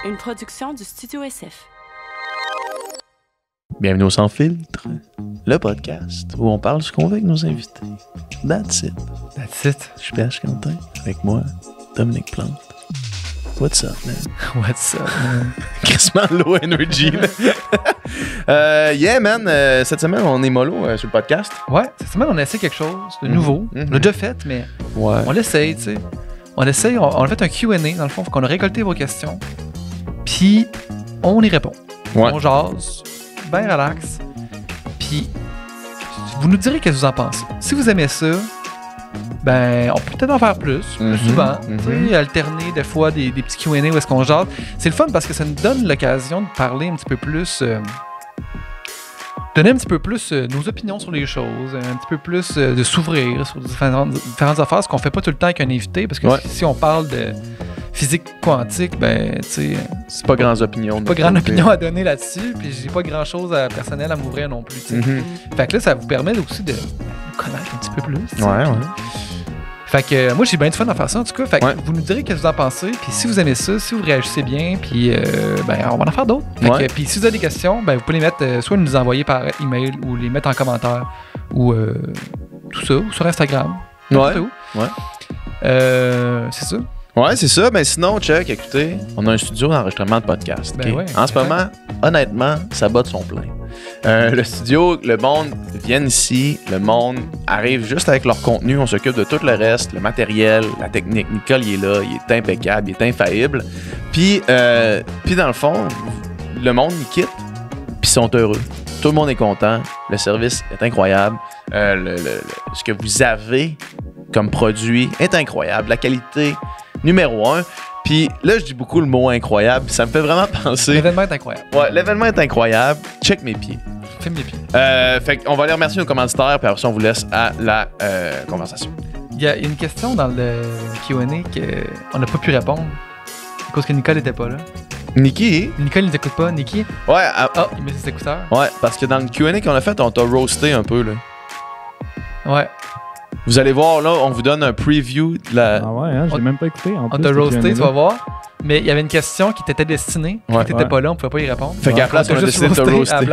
Une production du Studio SF. Bienvenue au Sans Filtre, le podcast où on parle ce qu'on veut avec nos invités. That's it. That's it. Je suis PH Quentin, avec moi, Dominique Plante. What's up, man? What's up, man? Crissement low energy, là. Yeah, man, cette semaine, on est mollo sur le podcast. Ouais, cette semaine, on a essayé quelque chose de nouveau. On l'a déjà fait, mais on l'essaye, tu sais. On essaye, on a fait un Q&A, dans le fond, faut qu'on a récolté vos questions, puis on y répond. Ouais. On jase, bien relax, puis vous nous direz qu'est-ce que vous en pensez. Si vous aimez ça, ben, on peut peut-être en faire plus souvent, tu sais, alterner des fois des petits Q&A où est-ce qu'on jase. C'est le fun parce que ça nous donne l'occasion de parler un petit peu plus, donner un petit peu plus nos opinions sur les choses, un petit peu plus de s'ouvrir sur différentes affaires, ce qu'on fait pas tout le temps avec un invité, parce que si on parle de physique quantique, ben, tu sais, c'est pas grandes opinions. Pas grande opinion à donner là-dessus, puis j'ai pas grand-chose personnel à m'ouvrir non plus, tu sais. Fait que là, ça vous permet aussi de nous connaître un petit peu plus, t'sais. Ouais. Fait que moi, j'ai bien du fun à faire ça, en tout cas. Fait que vous nous direz ce que vous en pensez. Puis si vous aimez ça, si vous réagissez bien, puis ben, on va en faire d'autres. Puis si vous avez des questions, ben, vous pouvez les mettre, soit nous les envoyer par email ou les mettre en commentaire ou tout ça, ou sur Instagram. C'est ça. Ouais, c'est ça. Ben sinon, check, écoutez, on a un studio d'enregistrement de podcast. Ben okay? En ce moment, honnêtement, ça bat de son plein. Le studio, le monde vient ici, le monde arrive juste avec leur contenu, on s'occupe de tout le reste, le matériel, la technique. Nicole, il est là, il est impeccable, il est infaillible. Puis dans le fond, le monde, il quitte, puis ils sont heureux. Tout le monde est content, le service est incroyable, ce que vous avez comme produit est incroyable, la qualité numéro 1. Puis là, je dis beaucoup le mot incroyable. Ça me fait vraiment penser. L'événement est incroyable. Ouais, l'événement est incroyable. Check mes pieds. Filme mes pieds. Fait qu'on va aller remercier nos commanditaires, puis après ça, on vous laisse à la conversation. Il y a une question dans le Q&A qu'on n'a pas pu répondre à cause que Nicole n'était pas là. Nicole, il ne t'écoute pas. Nicki? Ouais. Il met ses écouteurs. Ouais, parce que dans le Q&A qu'on a fait, on t'a roasté un peu, là. Ouais. Vous allez voir, là, on vous donne un preview de la... Ah ouais, hein, je l'ai même pas écouté. On t'a roasté, tu vas voir. Mais il y avait une question qui t'était destinée. Quand t'étais pas là, on pouvait pas y répondre. Fait qu'à la place, on a décidé de te roaster.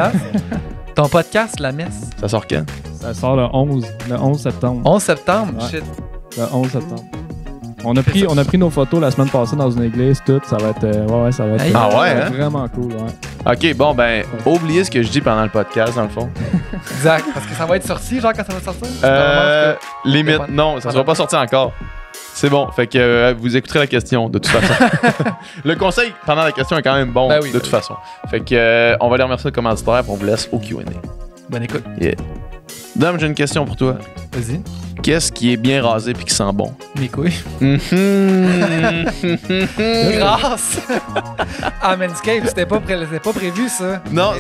Ton podcast, La Messe. Ça sort quand? Ça sort le 11 septembre. 11 septembre? Ouais. Shit. Le 11 septembre. On a pris nos photos la semaine passée dans une église, tout. Ça va être... ça va être vraiment cool, ouais. OK, bon, ben, oubliez ce que je dis pendant le podcast, dans le fond. Exact, parce que ça va être sorti, genre, quand ça va sortir? Limite, non, ça sera pas sorti encore. C'est bon, fait que vous écouterez la question, de toute façon. Le conseil pendant la question est quand même bon, de toute façon. Fait que on va les remercier le commanditaire, puis on vous laisse au Q&A. Bonne écoute. Yeah. Dom, j'ai une question pour toi. Vas-y. Qu'est-ce qui est bien rasé puis qui sent bon? Mes couilles. Grâce à Manscaped, c'était pas prévu, ça. Non,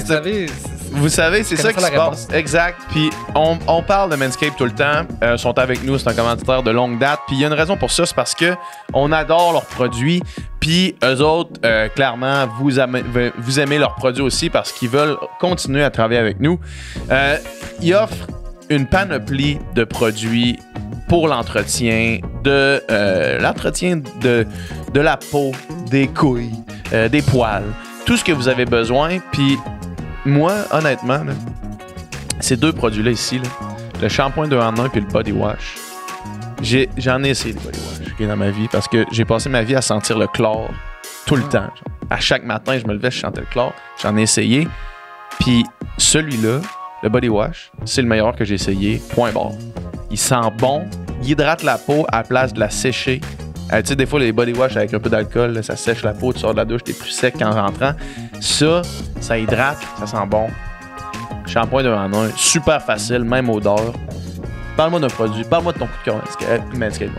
vous savez, c'est ça qui se passe. Exact. Puis on parle de Manscaped tout le temps. Ils sont avec nous, c'est un commanditaire de longue date. Puis il y a une raison pour ça, c'est parce que on adore leurs produits. Puis eux autres, clairement, vous aimez leurs produits aussi parce qu'ils veulent continuer à travailler avec nous. Ils offrent une panoplie de produits pour l'entretien de la peau, des couilles, des poils, tout ce que vous avez besoin. Puis moi, honnêtement, là, ces deux produits-là ici, là, le shampoing 2 en 1 puis le body wash, j'en ai essayé des body wash dans ma vie parce que j'ai passé ma vie à sentir le chlore tout le temps. Genre. À chaque matin, je me levais, je sentais le chlore. J'en ai essayé. Puis celui-là, le body wash, c'est le meilleur que j'ai essayé. Point barre. Il sent bon. Il hydrate la peau à la place de la sécher. Tu sais, des fois, les body wash avec un peu d'alcool, là, ça sèche la peau, tu sors de la douche, t'es plus sec qu'en rentrant. Ça hydrate, ça sent bon. Shampoing 2 en 1, super facile, même odeur. Parle-moi d'un produit, parle-moi de ton coup de cœur, Manscaped.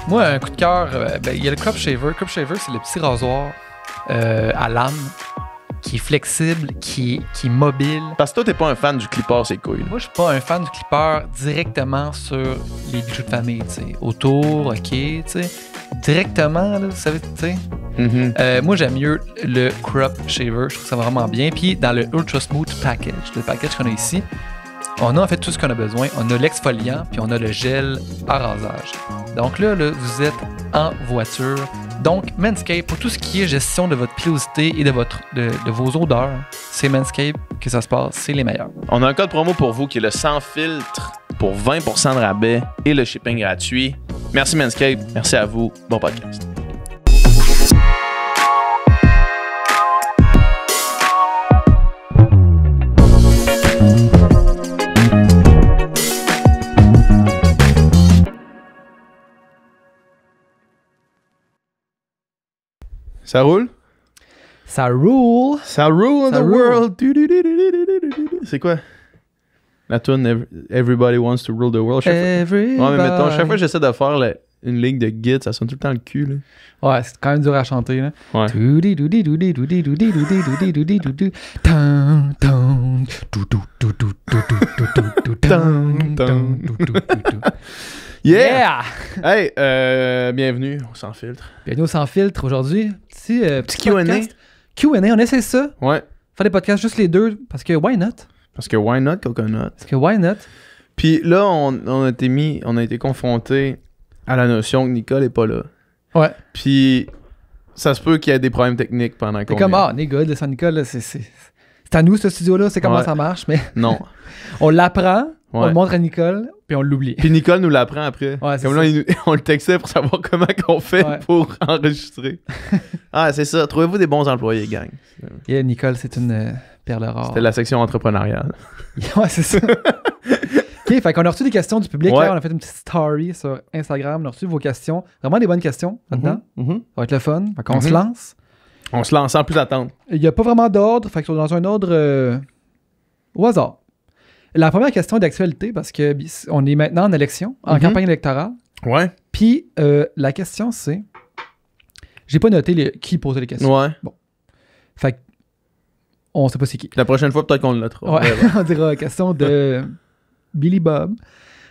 Moi, un coup de cœur, il y a le Crop Shaver. Crop Shaver, c'est le petit rasoir à lame qui est flexible, qui est mobile. Parce que toi, t'es pas un fan du clipper, c'est couilles. Moi, je suis pas un fan du clipper directement sur les bijoux de famille, tu sais. Autour, OK, tu sais. Directement, là, vous savez, tu sais. Moi, j'aime mieux le Crop Shaver. Je trouve ça vraiment bien. Puis, dans le Ultra Smooth Package, le package qu'on a ici, on a en fait tout ce qu'on a besoin. On a l'exfoliant, puis on a le gel à rasage. Donc là, vous êtes en voiture. Donc, Manscaped, pour tout ce qui est gestion de votre pilosité et de vos odeurs, c'est Manscaped que ça se passe, c'est les meilleurs. On a un code promo pour vous qui est le sans filtre pour 20% de rabais et le shipping gratuit. Merci Manscaped, merci à vous, bon podcast. Ça roule? Ça roule! Ça roule in the world! C'est quoi? La tune Everybody Wants to Rule the World. Ouais, mais mettons, chaque fois que j'essaie de faire une ligne de guide, ça sonne tout le temps le cul. Là. Ouais, c'est quand même dur à chanter. Là. Ouais. Yeah! Hey, bienvenue au Sans Filtre. Bienvenue au Sans Filtre aujourd'hui. Petit Q&A. Q&A, on essaie ça. Ouais. Faire des podcasts juste les deux, parce que why not? Parce que why not, Coconut? Parce que why not? Puis là, on a été confronté à la notion que Nicole est pas là. Ouais. Puis ça se peut qu'il y ait des problèmes techniques pendant qu'on c'est comme, Nicole, de Saint-Nicole, c'est à nous, ce studio-là, c'est comment ça marche, mais... Non. On l'apprend, on le montre à Nicole, puis on l'oublie. Puis Nicole nous l'apprend après. Ouais, comme là, on le textait pour savoir comment qu'on fait pour enregistrer. C'est ça. Trouvez-vous des bons employés, gang. Yeah, Nicole, c'est une perle rare. C'était la section entrepreneuriale. Ouais, c'est ça. OK, fait qu'on a reçu des questions du public. Là, on a fait une petite story sur Instagram. On a reçu vos questions. Vraiment des bonnes questions là-dedans. Ça va être le fun. Fait qu'on se lance. On se lance sans plus attendre. Il n'y a pas vraiment d'ordre. Fait qu'on est dans un ordre au hasard. La première question est d'actualité parce qu'on est maintenant en élection, en campagne électorale. Ouais. Puis la question, c'est... J'ai pas noté qui posait les questions. Ouais. Bon. Fait on sait pas c'est qui. La prochaine fois, peut-être qu'on le notera. Ouais, on dira question de Billy Bob.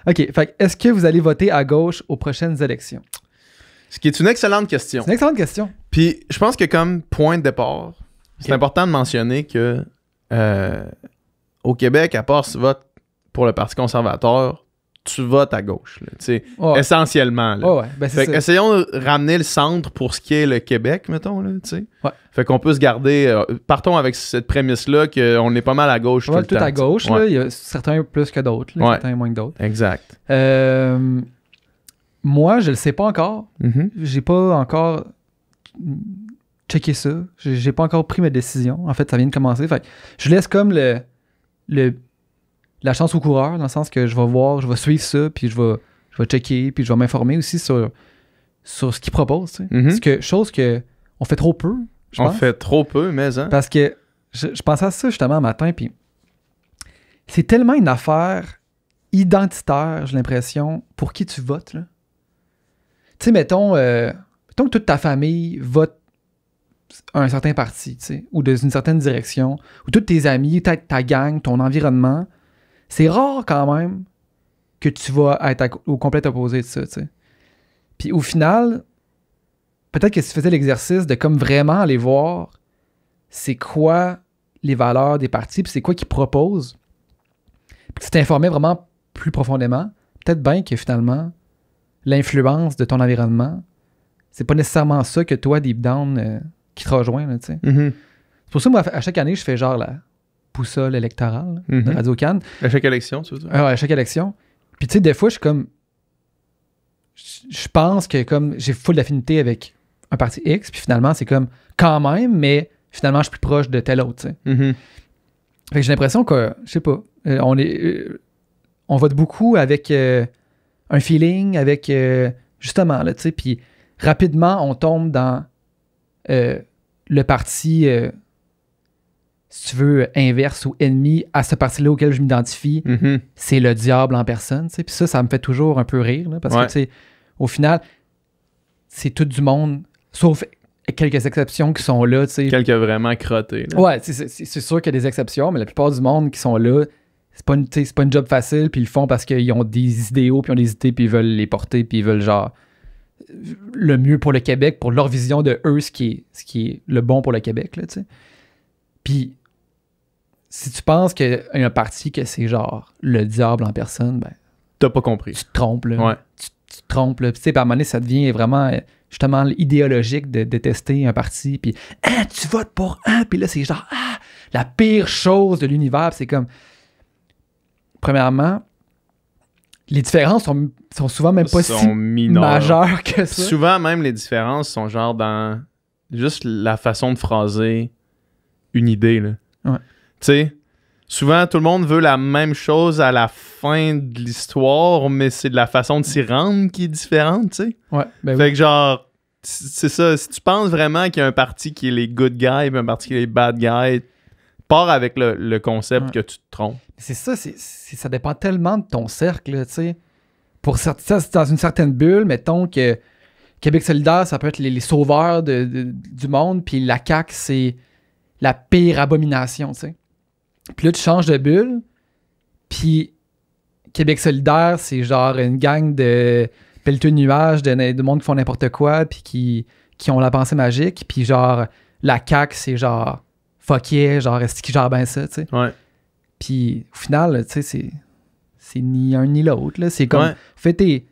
OK. Fait est-ce que vous allez voter à gauche aux prochaines élections? Ce qui est une excellente question. C'est une excellente question. Puis je pense que comme point de départ, c'est important de mentionner que au Québec, à part si tu votes pour le Parti conservateur, tu votes à gauche. Là, essentiellement. Là. Fait essayons de ramener le centre pour ce qui est le Québec, mettons. Là, fait qu'on peut se garder... partons avec cette prémisse-là qu'on est pas mal à gauche tout le temps. Tout à gauche. Là, il y a certains plus que d'autres. Certains moins que d'autres. Exact. Moi, je le sais pas encore. J'ai pas encore checké ça. J'ai pas encore pris ma décision. En fait, ça vient de commencer. Fait je laisse comme la chance au coureur, dans le sens que je vais voir, je vais suivre ça, puis je vais checker, puis je vais m'informer aussi sur ce qu'ils proposent. Chose que on fait trop peu, je pense. On fait trop peu, mais... Hein? Parce que je pensais à ça justement un matin, puis c'est tellement une affaire identitaire, j'ai l'impression, pour qui tu votes. Tu sais, mettons que toute ta famille vote un certain parti, ou dans une certaine direction, ou tous tes amis, ta gang, ton environnement, c'est rare quand même que tu vas être au complet opposé de ça, t'sais. Puis au final, peut-être que si tu faisais l'exercice de comme vraiment aller voir c'est quoi les valeurs des partis, puis c'est quoi qu'ils proposent, puis que tu t'informais vraiment plus profondément, peut-être bien que finalement, l'influence de ton environnement, c'est pas nécessairement ça que toi, deep down, qui te rejoint, tu sais. C'est pour ça, moi, à chaque année, je fais genre la boussole électorale de Radio-Can. À chaque élection, tu veux dire? Ouais, à chaque élection. Puis tu sais, des fois, je suis comme... Je pense que comme j'ai full d'affinité avec un parti X, puis finalement, c'est comme quand même, mais finalement, je suis plus proche de tel autre, tu sais. Fait que j'ai l'impression que, je sais pas, on vote beaucoup avec un feeling, avec justement, là, tu sais, puis rapidement, on tombe dans le parti... si tu veux, inverse ou ennemi à ce parti-là auquel je m'identifie, c'est le diable en personne. T'sais. Puis ça me fait toujours un peu rire. Là, parce que, tu sais, au final, c'est tout du monde, sauf quelques exceptions qui sont là. T'sais. Quelques vraiment crottés. Là. Ouais, c'est sûr qu'il y a des exceptions, mais la plupart du monde qui sont là, c'est pas une job facile, puis ils le font parce qu'ils ont des idéaux, puis ils ont des idées, puis ils veulent les porter, puis ils veulent genre le mieux pour le Québec, pour leur vision de eux, ce qui est le bon pour le Québec. Là, t'sais. Puis si tu penses qu'il y a un parti que c'est genre le diable en personne, ben... T'as pas compris. Tu te trompes, là. Ouais. tu te trompes. Là. Puis, tu sais, à un moment donné, ça devient vraiment justement idéologique de détester un parti. Puis, tu votes pour un. Puis là, c'est genre, la pire chose de l'univers. Puis c'est comme, premièrement, les différences sont souvent même pas si majeures que ça. Souvent, même, les différences sont genre dans juste la façon de phraser une idée. Là. Ouais. Tu sais, souvent, tout le monde veut la même chose à la fin de l'histoire, mais c'est de la façon de s'y rendre qui est différente, tu sais. Ouais, ben fait que genre, c'est ça. Si tu penses vraiment qu'il y a un parti qui est les good guys et un parti qui est les bad guys, pars avec le concept que tu te trompes. C'est ça, ça dépend tellement de ton cercle, tu sais. Pour ça, c'est dans une certaine bulle, mettons que Québec solidaire, ça peut être les sauveurs du monde, puis la CAQ, c'est la pire abomination, tu sais. Puis là, tu changes de bulle, puis Québec solidaire, c'est genre une gang de pelleteux de nuages, de monde qui font n'importe quoi, puis qui ont la pensée magique, puis genre, la CAQ, c'est genre, fuck yeah, genre, est-ce qu'ils gèrent bien ça, tu sais. Ouais. Puis au final, tu sais, c'est ni un ni l'autre, là. C'est comme, fais tes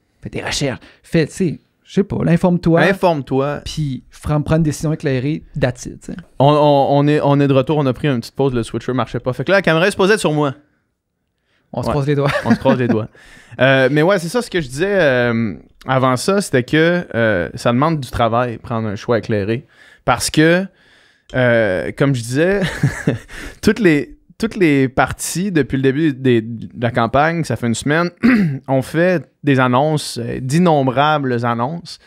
recherches, tu sais, je sais pas, informe-toi. Puis prends une décision éclairée, that's it, tu sais. On est de retour, on a pris une petite pause, le switcher marchait pas. Fait que là, la caméra se posait sur moi. On se croise les doigts. On se croise les doigts. Mais ouais, c'est ça, ce que je disais avant ça, c'était que ça demande du travail, prendre un choix éclairé. Parce que, comme je disais, toutes les partis, depuis le début de la campagne, ça fait une semaine, ont fait des annonces, d'innombrables annonces.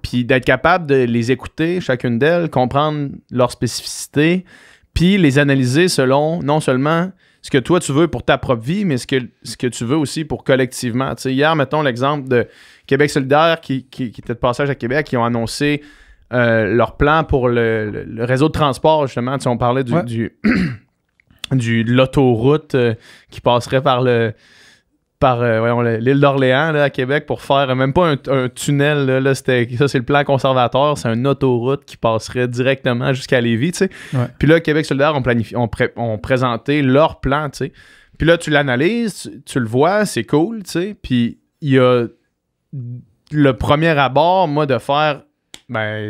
Puis d'être capable de les écouter, chacune d'elles, comprendre leurs spécificités, puis les analyser selon non seulement ce que toi tu veux pour ta propre vie, mais ce que tu veux aussi pour collectivement. Tu sais, hier, mettons l'exemple de Québec solidaire qui était de passage à Québec, qui ont annoncé leur plan pour le réseau de transport, justement. Tu sais, on parlait de l'autoroute qui passerait par l'île d'Orléans là, à Québec pour faire même pas un tunnel. Là, ça, c'est le plan conservateur. C'est une autoroute qui passerait directement jusqu'à Lévis. Tu sais. Ouais. Puis là, Québec solidaire ont présenté leur plan. Tu sais. Puis là, tu l'analyses, tu le vois, c'est cool. Tu sais. Puis il y a le premier abord, moi, de faire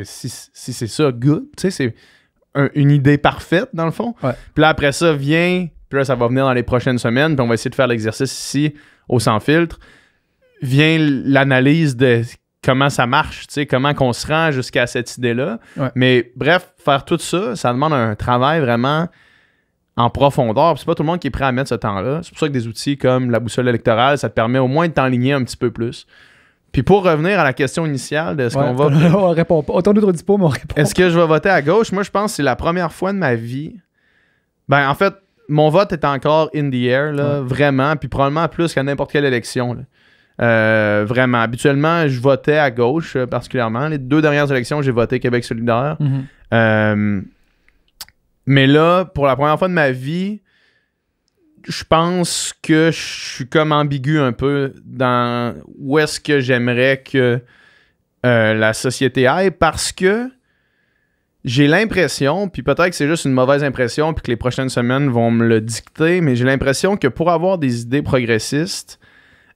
si c'est ça, good. Tu sais, c'est une idée parfaite, dans le fond. Ouais. Puis là, après ça, puis là, ça va venir dans les prochaines semaines, puis on va essayer de faire l'exercice ici, au Sans Filtre. Vient l'analyse de comment ça marche, tu sais, comment qu'on se rend jusqu'à cette idée-là. Ouais. Mais bref, faire tout ça, ça demande un travail vraiment en profondeur. Puis c'est pas tout le monde qui est prêt à mettre ce temps-là. C'est pour ça que des outils comme la boussole électorale, ça te permet au moins de t'enligner un petit peu plus. Puis pour revenir à la question initiale de ce qu'on va... On répond pas. Autant nous dit pas, mais on répond. Est-ce que je vais voter à gauche? Moi, je pense que c'est la première fois de ma vie. Ben, en fait, mon vote est encore in the air, là, vraiment, puis probablement plus qu'à n'importe quelle élection. Là. Vraiment. Habituellement, je votais à gauche, particulièrement. Les 2 dernières élections, j'ai voté Québec solidaire. Mm-hmm. Mais là, pour la première fois de ma vie, je pense que je suis comme ambigu un peu dans où est-ce que j'aimerais que la société aille, parce que j'ai l'impression, puis peut-être que c'est juste une mauvaise impression, puis que les prochaines semaines vont me le dicter, mais j'ai l'impression que pour avoir des idées progressistes,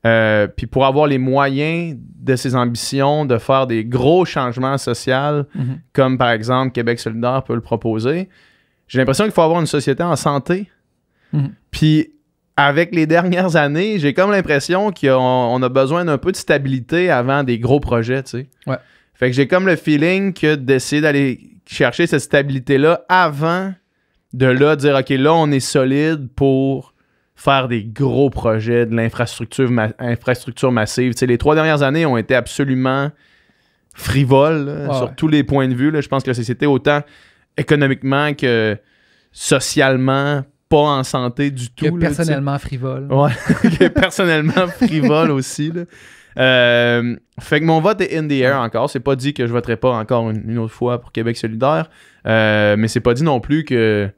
puis pour avoir les moyens de ses ambitions de faire des gros changements sociaux, comme par exemple Québec solidaire peut le proposer, j'ai l'impression qu'il faut avoir une société en santé. Puis avec les dernières années, j'ai comme l'impression qu'on a besoin d'un peu de stabilité avant des gros projets, tu sais. Ouais. Fait que j'ai comme le feeling que d'essayer d'aller chercher cette stabilité-là avant de là dire, OK, là, on est solide pour faire des gros projets, de l'infrastructure massive. Tu sais, les 3 dernières années ont été absolument frivoles là, sur tous les points de vue. Là. Je pense que la société, autant économiquement que socialement, pas en santé du tout. Que personnellement frivole. Ouais, que personnellement frivole aussi. Là. Fait que mon vote est in the air encore. C'est pas dit que je voterai pas encore une autre fois pour Québec solidaire. Mais c'est pas dit non plus que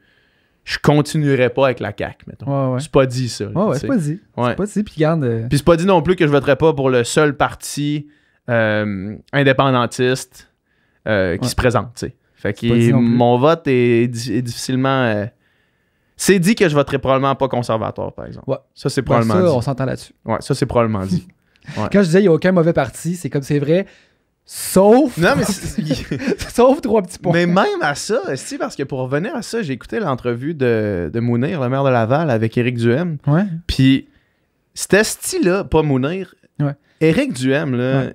je continuerai pas avec la CAQ, mettons. Ouais. C'est pas dit ça. C'est pas dit. Ouais. C'est pas dit. Puis garde. Puis c'est pas dit non plus que je voterai pas pour le seul parti indépendantiste qui se présente, tu sais. Fait que mon vote est difficilement... c'est dit que je voterai probablement pas conservateur, par exemple. Ouais. Ça, c'est probablement dit. On s'entend là-dessus. Ouais, ça, c'est probablement dit. Quand je disais il n'y a aucun mauvais parti, c'est comme c'est vrai, sauf... Non, mais sauf 3 petits points. Mais même à ça, parce que pour revenir à ça, j'ai écouté l'entrevue de Mounir, le maire de Laval, avec Éric Duhem. Ouais. Puis, c'était ce style-là, pas Mounir. Ouais. Éric Duhem, là,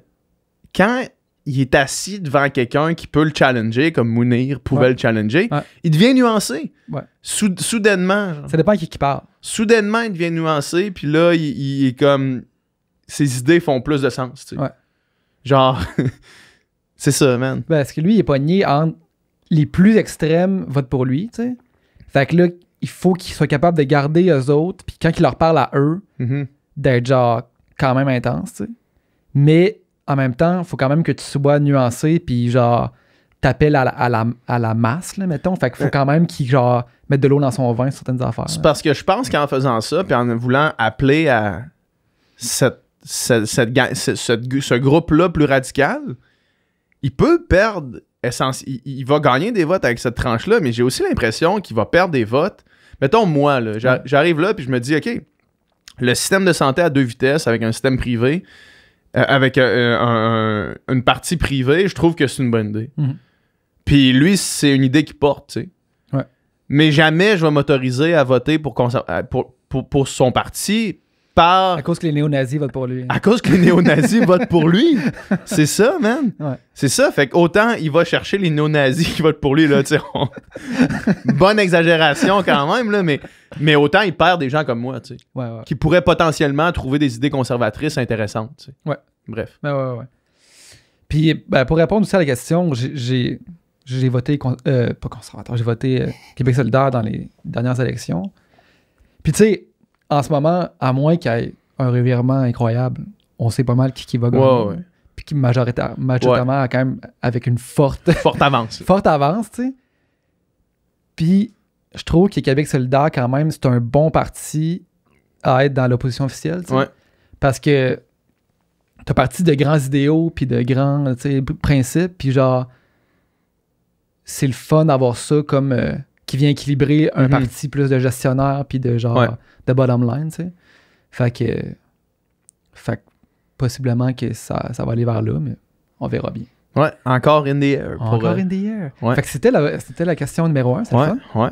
quand il est assis devant quelqu'un qui peut le challenger, comme Mounir pouvait le challenger, il devient nuancé. Ouais. Soudainement. Genre. Ça dépend à qui parle. Soudainement, il devient nuancé, puis là, il est comme... Ses idées font plus de sens, tu sais. Ouais. Genre... c'est ça, man. Parce que lui, il est pogné entre les plus extrêmes votent pour lui, tu sais. Fait que là, il faut qu'il soit capable de garder eux autres, puis quand il leur parle à eux, d'être genre quand même intense, tu sais. Mais en même temps, il faut quand même que tu sois nuancé, puis genre t'appelles à la masse, là, mettons. Fait qu'il faut quand même qu'il genre mette de l'eau dans son vin sur certaines affaires. C'est parce que je pense qu'en faisant ça, puis en voulant appeler à ce groupe-là plus radical, il peut perdre, il va gagner des votes avec cette tranche-là, mais j'ai aussi l'impression qu'il va perdre des votes. Mettons, moi, là, j'arrive là, puis je me dis, OK, le système de santé à 2 vitesses avec un système privé, avec une partie privée, je trouve que c'est une bonne idée. Puis lui, c'est une idée qu'il porte, tu sais. Ouais. Mais jamais je vais m'autoriser à voter pour son parti par... À cause que les néo-nazis votent pour lui. À cause que les néo-nazis votent pour lui. C'est ça, man. Ouais. C'est ça. Fait qu'autant il va chercher les néo-nazis qui votent pour lui, là, tu sais. Bonne exagération quand même, là, mais autant il perd des gens comme moi, tu sais. Ouais. Qui pourraient potentiellement trouver des idées conservatrices intéressantes, tu sais. Ouais. Bref. Ouais. Puis, pour répondre aussi à la question, j'ai voté... pas conservateur, j'ai voté Québec solidaire dans les dernières élections. Puis, tu sais, en ce moment, à moins qu'il y ait un revirement incroyable, on sait pas mal qui va gagner. Ouais. Puis qui majoritairement, quand même, avec une forte avance. Forte avance, tu sais. Puis, je trouve que Québec solidaire, quand même, c'est un bon parti à être dans l'opposition officielle, tu sais. Ouais. Parce que t'as parti de grands idéaux, puis de grands, tu sais, principes, puis genre, c'est le fun d'avoir ça comme... qui vient équilibrer un parti plus de gestionnaire, puis de genre... de bottom line, tu sais. Fait que possiblement que ça va aller vers là, mais on verra bien. Ouais, encore in the air. Encore in the air. Ouais. Fait que c'était la question numéro 1, c'est ouais, ça? Ouais.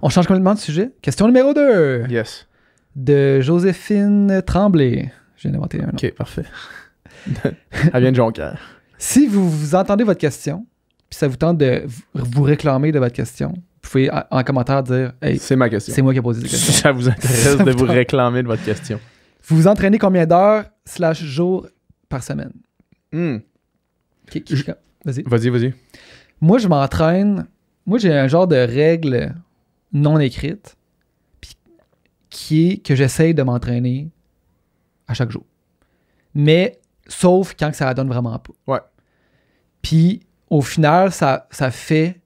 On change complètement de sujet. Question numéro 2. Yes. De Joséphine Tremblay. Je viens d'inventer un nom. OK, parfait. Elle vient de Jonquière. Si vous entendez votre question, puis ça vous tente de vous réclamer de votre question, vous pouvez en commentaire dire « Hey, c'est ma question. C'est moi qui ai posé cette question. » Si ça vous intéresse de vous réclamer de votre question. Vous vous entraînez combien d'heures / jours par semaine? Vas-y. Vas-y. Moi, je m'entraîne... Moi, j'ai un genre de règle non écrite qui est que j'essaye de m'entraîner à chaque jour. Mais, sauf quand ça la donne vraiment pas. Ouais. Puis, au final, ça fait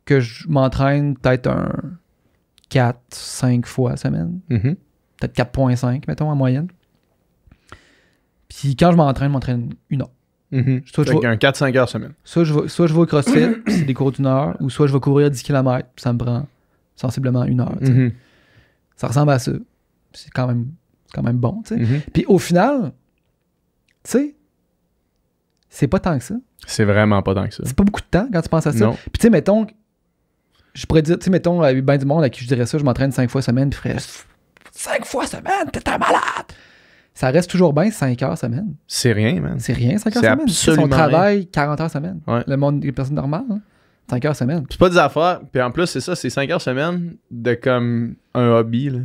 que je m'entraîne peut-être 4-5 fois semaine. Peut-être 4.5, mettons, en moyenne. Puis quand je m'entraîne 1 heure. Soit un 4-5 heures semaine. Soit je vais au CrossFit, c'est des cours d'1 heure, ou soit je vais courir 10 km, puis ça me prend sensiblement 1 heure. Ça ressemble à ça. C'est quand même bon, tu sais. Puis au final, tu sais, c'est pas tant que ça. C'est vraiment pas tant que ça. C'est pas beaucoup de temps quand tu penses à ça. Non. Puis tu sais, mettons, je pourrais dire, tu sais, mettons, il y a bien du monde à qui je dirais ça, je m'entraîne 5 fois semaine, puis je ferais 5 fois semaine, t'es un malade! Ça reste toujours bien 5 heures semaine. C'est rien, man. C'est rien, 5 heures c'est semaine. Absolument on travaille 40 heures semaine. Ouais. Le monde des personnes normales, 5 heures semaine. C'est pas des affaires. Puis en plus, c'est ça, c'est 5 heures semaine de comme un hobby, là.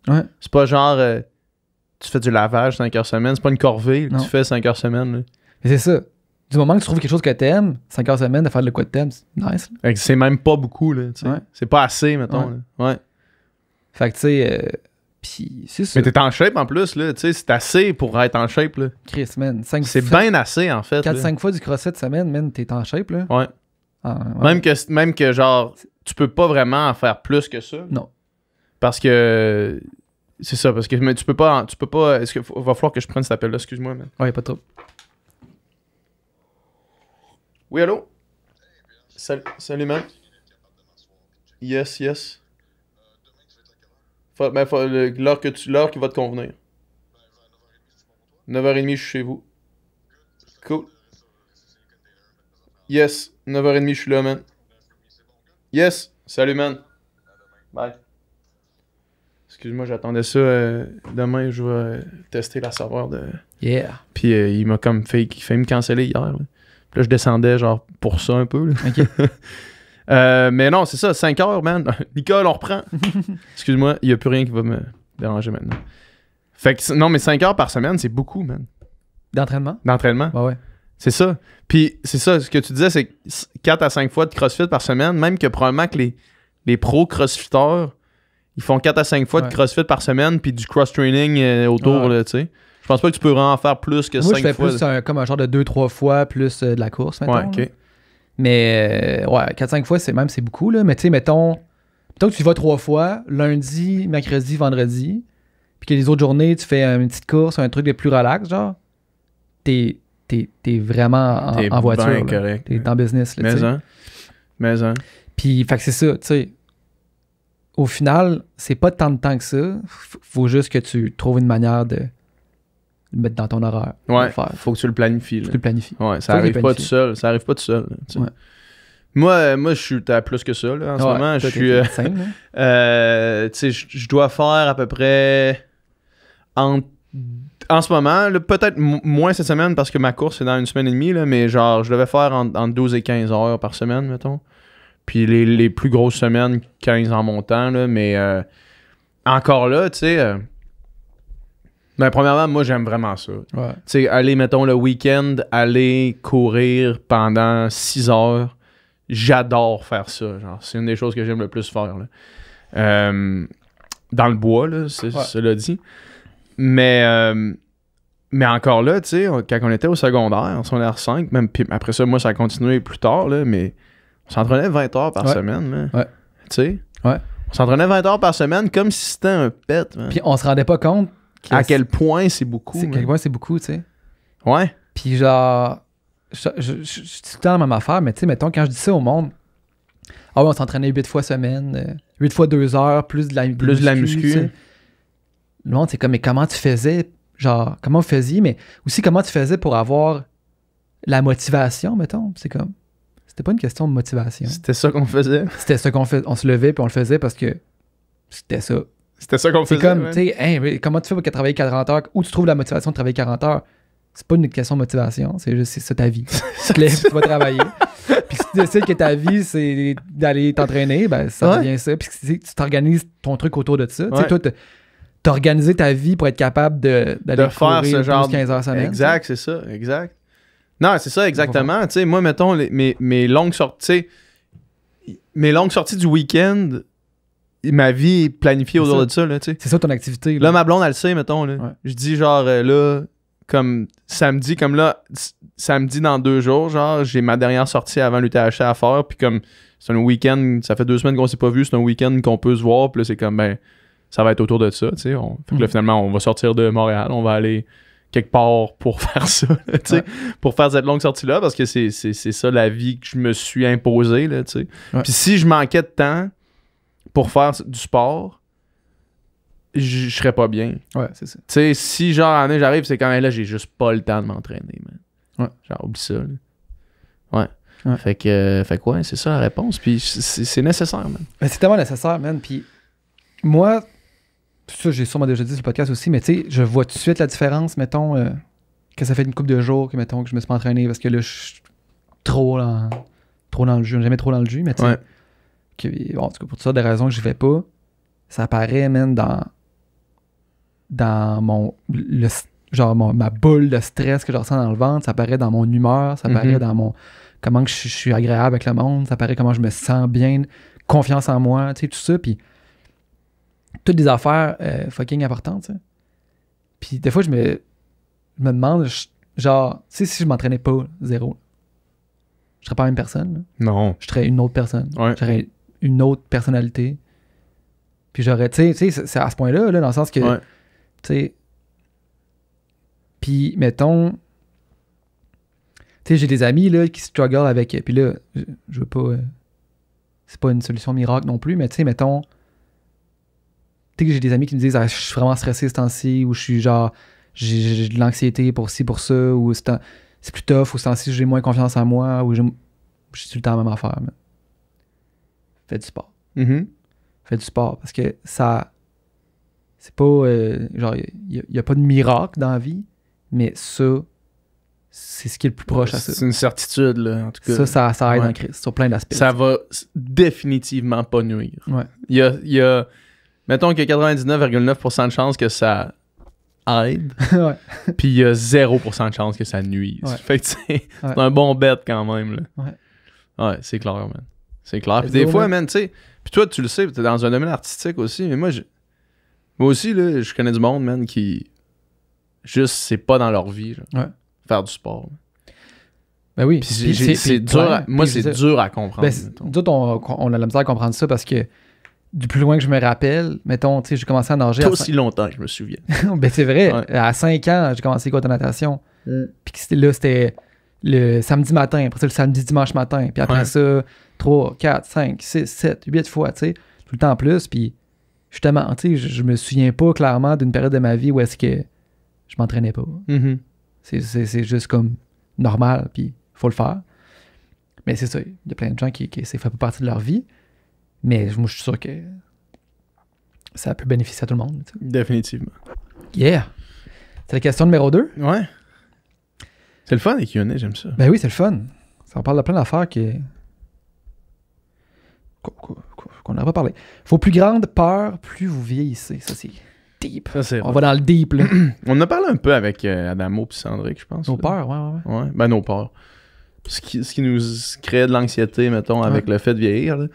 Ouais. C'est pas genre tu fais du lavage 5 heures semaine. C'est pas une corvée que tu fais 5 heures semaine, là. Mais c'est ça. Du moment que tu trouves quelque chose que t'aimes, 5 heures semaine de faire de quoi que t'aimes, c'est nice. Là. C'est même pas beaucoup, là. Ouais. C'est pas assez, mettons. Ouais. Fait que tu sais, pis c'est ça. Mais t'es en shape en plus, là. Tu sais, c'est assez pour être en shape, là. Chris, man. C'est bien assez, en fait. 4-5 fois du CrossFit semaine, man, t'es en shape, là. Ouais. Ouais. Même que genre, tu peux pas vraiment en faire plus que ça. Non. Parce que. C'est ça, parce que mais tu peux pas. Est-ce qu'il va falloir que je prenne cet appel-là, excuse-moi, man. Ouais, pas trop. Oui, allô? Salut, man. Yes. L'heure qui va te convenir. 9h30, je suis chez vous. Cool. Yes, 9h30, je suis là, man. Yes, salut, man. Bye. Excuse-moi, j'attendais ça. Demain, je vais tester la serveur de... Yeah. Puis il m'a comme fait me canceller hier. Là. Puis là, je descendais genre pour ça un peu. Là. OK. Mais non, c'est ça, 5 heures, man. Nicole, on reprend. Excuse-moi, il n'y a plus rien qui va me déranger maintenant. Fait que, non, mais 5 heures par semaine, c'est beaucoup, man. D'entraînement? D'entraînement? Ouais. C'est ça. Puis c'est ça, ce que tu disais, c'est 4 à 5 fois de CrossFit par semaine, même que probablement que les pros CrossFitters, ils font 4 à 5 fois de CrossFit par semaine, puis du cross-training autour, là, tu sais. Je pense pas que tu peux vraiment en faire plus que 5 fois. Moi, je fais plus comme un genre de 2-3 fois plus de la course, mettons. Ouais, OK. Là. Mais, 4-5 fois, c'est beaucoup, là. Mais tu sais, mettons que tu y vas 3 fois, lundi, mercredi, vendredi, puis que les autres journées, tu fais une petite course, un truc de plus relax, genre, t'es vraiment en voiture. Là. Correct. T'es en business, là, Mais Puis, fait que c'est ça, tu sais. Au final, c'est pas tant de temps que ça. Faut juste que tu trouves une manière de le mettre dans ton horaire. Ouais, faut que tu le planifies. Tu le planifies. Ouais, ça arrive pas tout seul. Ça arrive pas tout seul. Là, ouais. Moi, je suis à plus que ça, là, en ce moment. Je suis... tu sais, je dois faire à peu près... En ce moment, là, peut-être moins cette semaine parce que ma course est dans 1 semaine et demie, là, mais genre, je devais faire entre 12 et 15 heures par semaine, mettons. Puis les plus grosses semaines, 15 en montant, là, mais encore là, tu sais... ben, premièrement, moi, j'aime vraiment ça. Ouais. Tu sais, aller, mettons, le week-end, aller courir pendant 6 heures, j'adore faire ça. Genre, c'est une des choses que j'aime le plus faire, là. Dans le bois, là, cela dit. Mais encore là, tu sais, quand on était au secondaire, en secondaire 5, même puis après ça, moi, ça a continué plus tard, là, mais on s'entraînait 20 heures par semaine, là. Ouais. Tu sais? Ouais. On s'entraînait 20 hers par semaine comme si c'était un pet, man. Puis on se rendait pas compte à quel point c'est beaucoup. À quel point c'est beaucoup, tu sais. Ouais. Puis genre, je suis tout le temps la même affaire, mais tu sais, mettons, quand je dis ça au monde, ah ouais, on s'entraînait 8 fois semaine, 8 fois 2 heures, plus de la muscu. Le monde, c'est comme, mais comment tu faisais? Genre, comment vous faisiez? Mais aussi, comment tu faisais pour avoir la motivation, mettons? C'est comme, c'était pas une question de motivation. C'était ça qu'on faisait. C'était ça qu'on faisait. On se levait puis on le faisait parce que c'était ça. C'était ça qu'on faisait. C'est comme, tu sais, hey, comment tu fais pour travailler 40 heures? Où tu trouves la motivation de travailler 40 heures? C'est pas une question de motivation, c'est juste, c'est ça ta vie. Tu te lèves, tu vas travailler. Puis si tu décides que ta vie, c'est d'aller t'entraîner, ben ça devient ça. Puis si tu t'organises ton truc autour de ça. Tu sais, toi, t'as organisé ta vie pour être capable d'aller faire ce genre 15 heures semaine. Exact, c'est ça, exact. Non, c'est ça, exactement. Tu sais, moi, mettons, mes longues sorties, mes longues sorties du week-end, ma vie est planifiée autour de ça, là, tu sais. C'est ça ton activité. Là, ma blonde, elle le sait, mettons, là. Ouais. Je dis, genre, là, comme samedi dans 2 jours, genre, j'ai ma dernière sortie avant l'UTHC à faire, puis comme, c'est un week-end, ça fait 2 semaines qu'on s'est pas vu, c'est un week-end qu'on peut se voir, puis là, c'est comme, ben, ça va être autour de ça, tu sais. Fait que là, finalement, on va sortir de Montréal, on va aller quelque part pour faire ça, tu sais, pour faire cette longue sortie-là, parce que c'est ça la vie que je me suis imposée, là, tu sais. Ouais. Puis si je manquais de temps pour faire du sport, je serais pas bien. Ouais, c'est ça. Tu sais, si genre, en année, j'arrive, c'est quand même là, j'ai juste pas le temps de m'entraîner, man. Ouais. Genre, oublie ça, là. Ouais. Fait que ouais, c'est ça la réponse, puis c'est nécessaire, man. Mais c'est tellement nécessaire, man, puis moi... Ça, j'ai sûrement déjà dit sur le podcast aussi, mais tu sais, je vois tout de suite la différence, mettons, que ça fait une couple de jours que, mettons, que je me suis pas entraîné parce que là, je suis trop dans le jus. Jamais trop dans le jus, mais tu sais, bon, en tout cas, pour toutes sortes de raisons que je vais pas, ça apparaît, même dans ma boule de stress que je ressens dans le ventre, ça apparaît dans mon humeur, ça apparaît dans comment que je suis agréable avec le monde, ça apparaît comment je me sens bien, confiance en moi, tu sais, tout ça, puis toutes des affaires fucking importantes, tu sais. Puis des fois, je me demande, genre, tu sais, si je m'entraînais pas, zéro, je serais pas la même personne. Là. Non. Je serais une autre personne. Ouais. J'aurais une autre personnalité. Puis j'aurais, tu sais, c'est à ce point-là, là, dans le sens que, tu sais, puis mettons, tu sais, j'ai des amis, là, qui struggle avec, puis là, je veux pas, c'est pas une solution miracle non plus, mais tu sais, mettons, tu sais que j'ai des amis qui me disent je suis vraiment stressé ce temps-ci ou je suis genre j'ai de l'anxiété pour ci, pour ça, ou c'est plus tough, ou c'est j'ai moins confiance en moi, ou j'ai tout le temps la même affaire. Man. Fais du sport. Fais du sport, parce que ça... C'est pas... genre, il n'y a pas de miracle dans la vie, mais ça, c'est ce qui est le plus proche à ça. C'est une certitude, là, en tout cas. Ça aide en crise, sur plein d'aspects. Ça va définitivement pas nuire. Ouais. Il y a... Mettons qu'il y a 99,9% de chances que ça aide, puis il y a 0% de chances que ça nuise. Ouais. Fait que c'est un bon bet quand même. Là. Ouais, c'est clair, man. C'est clair. Puis des fois, man, tu sais... Puis toi, tu le sais, t'es dans un domaine artistique aussi, mais moi aussi, là, je connais du monde, man, qui... Juste, c'est pas dans leur vie, genre, faire du sport. Ben oui. Puis c'est dur c'est dur à comprendre. D'autres, on a la misère à comprendre ça parce que du plus loin que je me rappelle, mettons, tu sais, j'ai commencé à nager... Pas aussi longtemps que je me souviens. Ben c'est vrai. Ouais. À 5 ans, j'ai commencé l'école de natation. Puis c'était le samedi matin, après ça, le samedi dimanche matin. Puis après ça, 3, 4, 5, 6, 7, 8 fois, tu sais, tout le temps plus. Puis justement, tu sais, je me souviens pas clairement d'une période de ma vie où est-ce que je m'entraînais pas. C'est juste comme normal, puis faut le faire. Mais c'est ça, il y a plein de gens qui ça fait pas partie de leur vie. Mais moi, je suis sûr que ça peut bénéficier à tout le monde. T'sais. Définitivement. Yeah! C'est la question numéro 2? Ouais. C'est le fun, les Q&A, j'aime ça. Ben oui, c'est le fun. Ça parle de plein d'affaires qu'on n'aurait pas parlé. Vos plus grandes peurs, plus vous vieillissez. Ça, c'est deep. Ça, on va dans le deep, là. On en a parlé un peu avec Adamo et Sandrick, je pense. Nos peurs, ouais. Ben, nos peurs. Ce qui nous crée de l'anxiété, mettons, avec le fait de vieillir, là.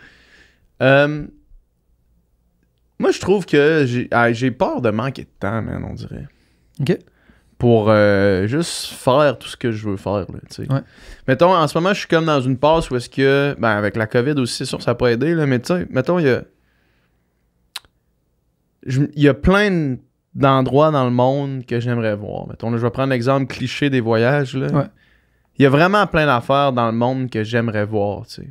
Moi, je trouve que j'ai peur de manquer de temps, man, on dirait. OK. Pour juste faire tout ce que je veux faire, là, tu sais. Ouais. Mettons, en ce moment, je suis comme dans une passe où est-ce que... Ben, avec la COVID aussi, c'est sûr, ça n'a pas aidé, là, mais tu sais, mettons, il y a plein d'endroits dans le monde que j'aimerais voir. Mettons, là, je vais prendre l'exemple cliché des voyages, là. Ouais. Il y a vraiment plein d'affaires dans le monde que j'aimerais voir, tu sais.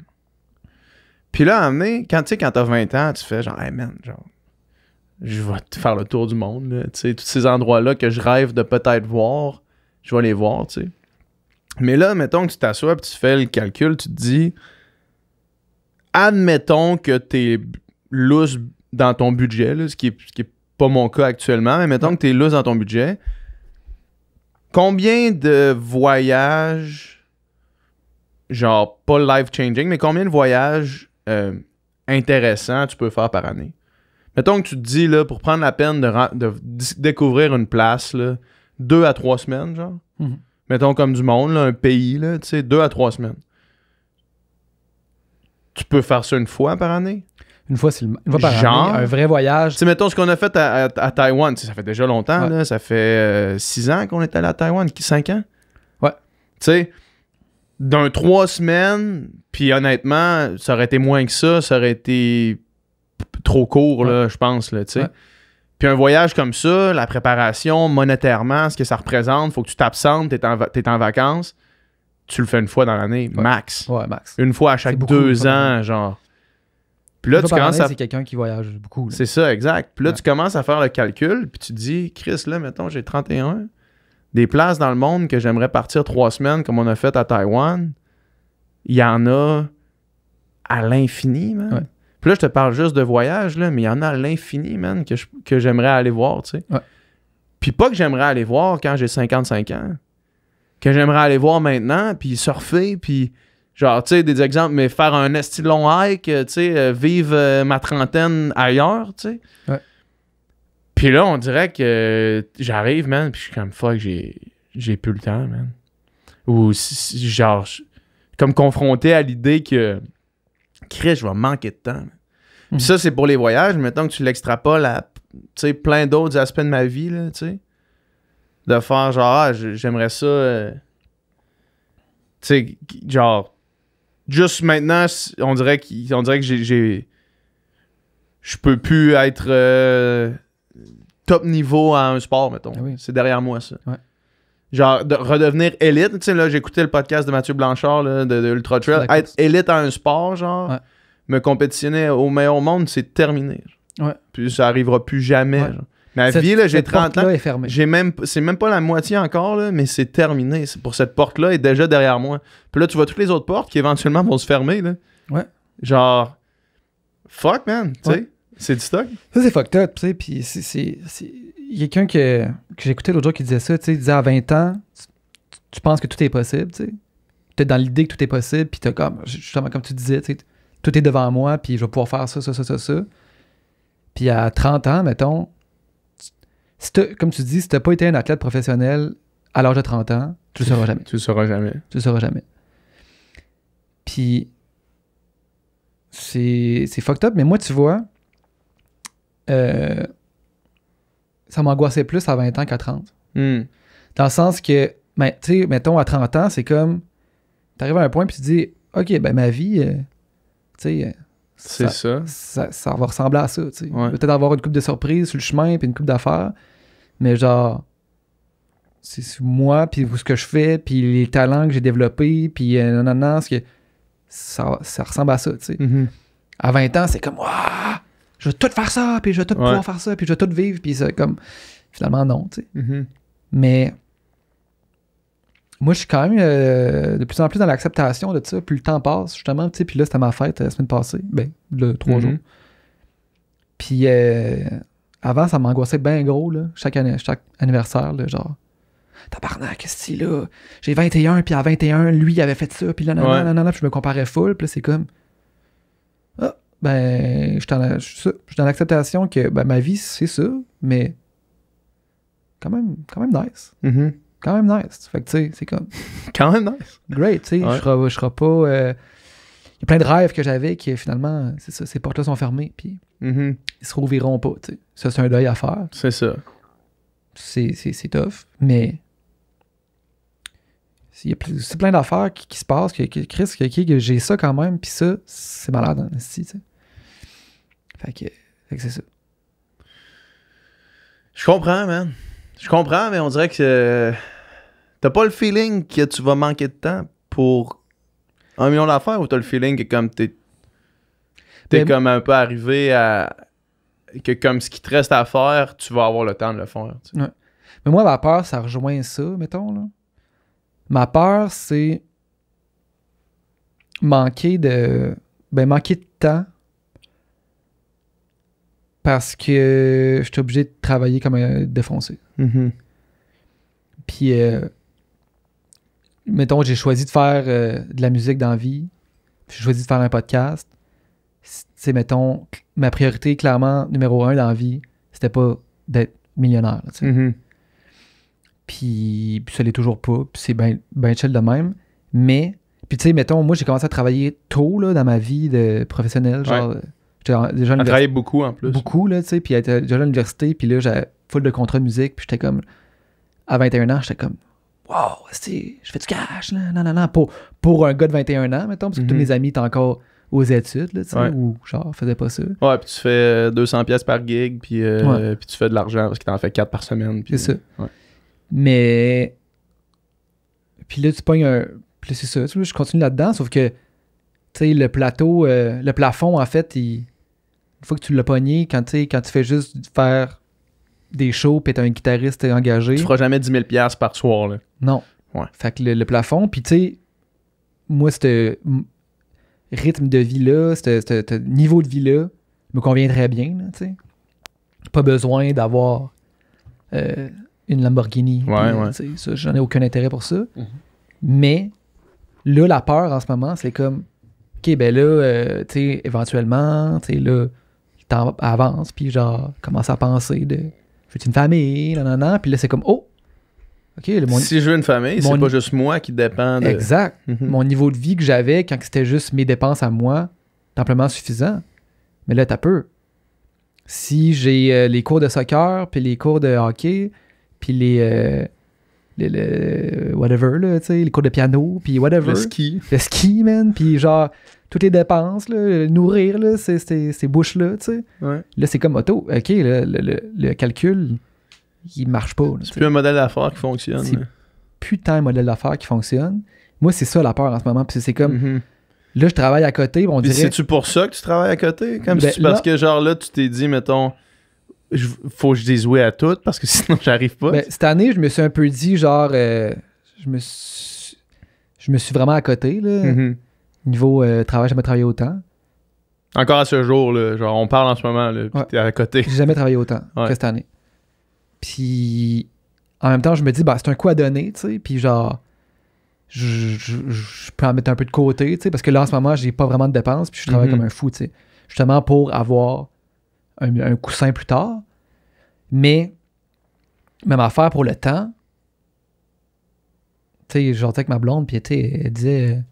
Puis là, à un moment donné, quand t'as 20 ans, tu fais genre, hey man, genre, je vais te faire le tour du monde, là, tu sais, tous ces endroits-là que je rêve de peut-être voir, je vais les voir, tu sais. Mais là, mettons que tu t'assois et tu fais le calcul, tu te dis, admettons que t'es lousse dans ton budget, là, ce qui est pas mon cas actuellement, mais mettons que t'es lousse dans ton budget, combien de voyages, genre, pas life-changing, mais combien de voyages intéressant tu peux faire par année. Mettons que tu te dis, là, pour prendre la peine de découvrir une place, là, 2 à 3 semaines, genre. Mettons comme du monde, là, un pays, là, tu sais, 2 à 3 semaines. Tu peux faire ça une fois par année? Une fois par année, un vrai voyage. Tu sais, mettons ce qu'on a fait à Taïwan, ça fait déjà longtemps, là, ça fait 6 ans qu'on est allé à Taïwan, 5 ans? Ouais. Tu sais, d'un 3 semaines, puis honnêtement, ça aurait été moins que ça aurait été trop court, là, je pense, là, tu sais. Ouais. Puis un voyage comme ça, la préparation, monétairement, ce que ça représente, faut que tu t'absentes, t'es en vacances, tu le fais une fois dans l'année, max. Ouais, max. Une fois à chaque 2 ans, genre. Puis là, tu commences à... C'est quelqu'un qui voyage beaucoup. Là. C'est ça, exact. Puis là, tu commences à faire le calcul, puis tu te dis, Chris, là, mettons, j'ai 31, des places dans le monde que j'aimerais partir 3 semaines, comme on a fait à Taïwan, il y en a à l'infini, man. Ouais. Puis là, je te parle juste de voyage, là, mais il y en a à l'infini, man, que j'aimerais aller voir, tu sais. Ouais. Puis pas que j'aimerais aller voir quand j'ai 55 ans. Que j'aimerais aller voir maintenant, puis surfer, puis genre, tu sais, des exemples, mais faire un esti long hike, tu sais, vivre ma trentaine ailleurs, tu sais. Ouais. Puis là, on dirait que j'arrive, man, puis je suis comme, fuck, j'ai plus le temps, man. Ou, genre, comme confronté à l'idée que, Chris, je vais manquer de temps. Puis ça, c'est pour les voyages. Mettons que tu l'extrapoles à, tu sais, plein d'autres aspects de ma vie, là, tu sais. De faire, genre, j'aimerais ça, tu sais, genre, juste maintenant, on dirait que je peux plus être top niveau à un sport, mettons. Ah oui. C'est derrière moi, ça. Ouais. Genre, de redevenir élite. Tu sais, là, j'ai écouté le podcast de Mathieu Blanchard, là, de Ultra Trail. Être élite à un sport, genre, me compétitionner au meilleur monde, c'est terminé. Ouais. Puis ça arrivera plus jamais. Ouais. Ma vie, là, j'ai 30 ans. Est fermée. C'est même pas la moitié encore, là, mais c'est terminé. Pour cette porte-là est déjà derrière moi. Puis là, tu vois toutes les autres portes qui éventuellement vont se fermer. Là. Ouais. Genre, fuck, man. Tu sais, c'est du stock. Ça, c'est fucked up, tu sais. Puis il y a quelqu'un que j'écoutais l'autre jour qui disait ça, tu sais. Il disait à 20 ans, tu penses que tout est possible, tu sais. T'es dans l'idée que tout est possible, puis t'as comme, justement, comme tu disais, tu sais, tout est devant moi, puis je vais pouvoir faire ça. Puis à 30 ans, mettons, comme tu dis, si t'as pas été un athlète professionnel à l'âge de 30 ans, tu le sauras jamais. Tu le sauras jamais. Tu le sauras jamais. Puis c'est fucked up, mais moi, tu vois, ça m'angoissait plus à 20 ans qu'à 30. Dans le sens que, ben, tu sais, mettons, à 30 ans, c'est comme, t'arrives à un point, puis tu te dis, OK, ben ma vie, tu sais... C'est ça. Ça va ressembler à ça, tu sais. Ouais. Peut-être avoir une couple de surprises sur le chemin, puis une couple d'affaires, mais genre, c'est moi, puis ce que je fais, puis les talents que j'ai développés, puis ça ressemble à ça, tu sais. À 20 ans, c'est comme, waouh, je vais tout faire ça, puis je vais tout pouvoir faire ça, puis je vais tout vivre, puis c'est comme, finalement, non, tu sais. Mais moi, je suis quand même de plus en plus dans l'acceptation de ça. Plus le temps passe, justement, tu sais. Puis là, c'était ma fête la semaine passée. Ben, le 3 jours. Puis avant, ça m'angoissait bien gros, là. Chaque anniversaire, là, genre, tabarnak, qu'est-ce que là? J'ai 21, puis à 21, lui, il avait fait ça, puis là, puis je me comparais full. Puis là, c'est comme, ah, ben, je suis dans l'acceptation que, ben, ma vie, c'est ça, mais quand même nice. Quand même nice. Fait que, tu sais, c'est comme... Quand même nice. Great, tu sais. Je serai pas... Il y a plein de rêves que j'avais qui, finalement, c'est ça, ces portes-là sont fermées, puis ils se rouvriront pas, tu sais. Ça, c'est un deuil à faire. C'est ça. C'est tough, mais... C'est plein d'affaires qui se passent, que j'ai ça quand même, puis ça, c'est malade, hein, tu sais. Fait que c'est ça. Je comprends, man. Je comprends, mais on dirait que t'as pas le feeling que tu vas manquer de temps pour 1 million d'affaires, ou t'as le feeling que comme t'es comme un peu arrivé à... que comme ce qui te reste à faire, tu vas avoir le temps de le faire. Tu sais. Ouais. Mais moi, ma peur, ça rejoint ça, mettons, là. Ma peur, c'est manquer de temps parce que je suis obligé de travailler comme un défoncé. Puis, mettons, j'ai choisi de faire de la musique dans la vie. J'ai choisi de faire un podcast. C'est, mettons, ma priorité, clairement, numéro 1 dans la vie, c'était pas d'être millionnaire. Puis ça l'est toujours pas. Puis c'est bien chill de même. Mais, puis tu sais, mettons, moi, j'ai commencé à travailler tôt là, dans ma vie de professionnel. Genre, j'étais déjà à travaillé beaucoup en plus. Beaucoup, là, tu sais. Puis j'étais déjà à l'université. Puis là, j'avais full de contrats de musique. Puis j'étais comme, à 21 ans, j'étais comme, wow, je fais du cash, là. Non. Pour un gars de 21 ans, mettons, parce que tous mes amis étaient encore aux études, là, tu sais, ou genre, faisaient pas ça. Ouais, puis tu fais 200$ par gig. Puis tu fais de l'argent parce que t'en fais 4 par semaine. Puis, c'est ça. Ouais. Mais. Puis là, tu pognes un. Puis c'est ça, tu vois, je continue là-dedans, sauf que, tu sais, le plafond, en fait, une fois que tu l'as pogné, quand tu fais juste faire des shows, puis t'es un guitariste engagé. Tu feras jamais 10 000$ par soir, là. Non. Ouais. Fait que le plafond, puis tu sais, moi, ce rythme de vie-là, ce niveau de vie-là, me convient très bien, tu sais. Pas besoin d'avoir une Lamborghini. Puis, ça, j'en ai aucun intérêt pour ça. Mais là, la peur en ce moment, c'est comme, OK, ben là, tu sais, éventuellement, tu sais, là, le temps avance, puis genre, commence à penser de, j'ai une famille, non. Puis là, c'est comme, oh, OK. Si je veux une famille, c'est pas juste moi qui dépend de... Exact. Mon niveau de vie que j'avais quand c'était juste mes dépenses à moi, amplement suffisant. Mais là, t'as peu. Si j'ai les cours de soccer, puis les cours de hockey, puis les whatever, là, tu sais, les cours de piano, puis whatever. Le ski, man, puis genre, toutes les dépenses, là, nourrir, là, ces bouches-là, tu sais. Ouais. Là, c'est comme auto. OK, le calcul, il marche pas. C'est plus un modèle d'affaires qui fonctionne. C'est putain un modèle d'affaires qui fonctionne. Moi, c'est ça la peur en ce moment. Puis c'est comme, là, je travaille à côté, on dirait... C'est-tu pour ça que tu travailles à côté? Comme parce que genre là, tu t'es dit, mettons, faut que je dise oui à tout parce que sinon j'arrive pas. Ben, cette année, je me suis un peu dit, genre, je me suis vraiment à côté, là. Mm-hmm. Niveau travail, j'ai jamais travaillé autant. Encore à ce jour, là, genre, on parle en ce moment, là, pis t'es à côté. J'ai jamais travaillé autant que cette année. Puis, en même temps, je me dis, c'est un coup à donner, tu sais, puis genre, je peux en mettre un peu de côté, tu sais, parce que là, en ce moment, j'ai pas vraiment de dépenses, puis je travaille comme un fou, tu sais. Justement pour avoir un coussin plus tard. Mais, même affaire pour le temps, tu sais, j'entends avec ma blonde, puis elle disait,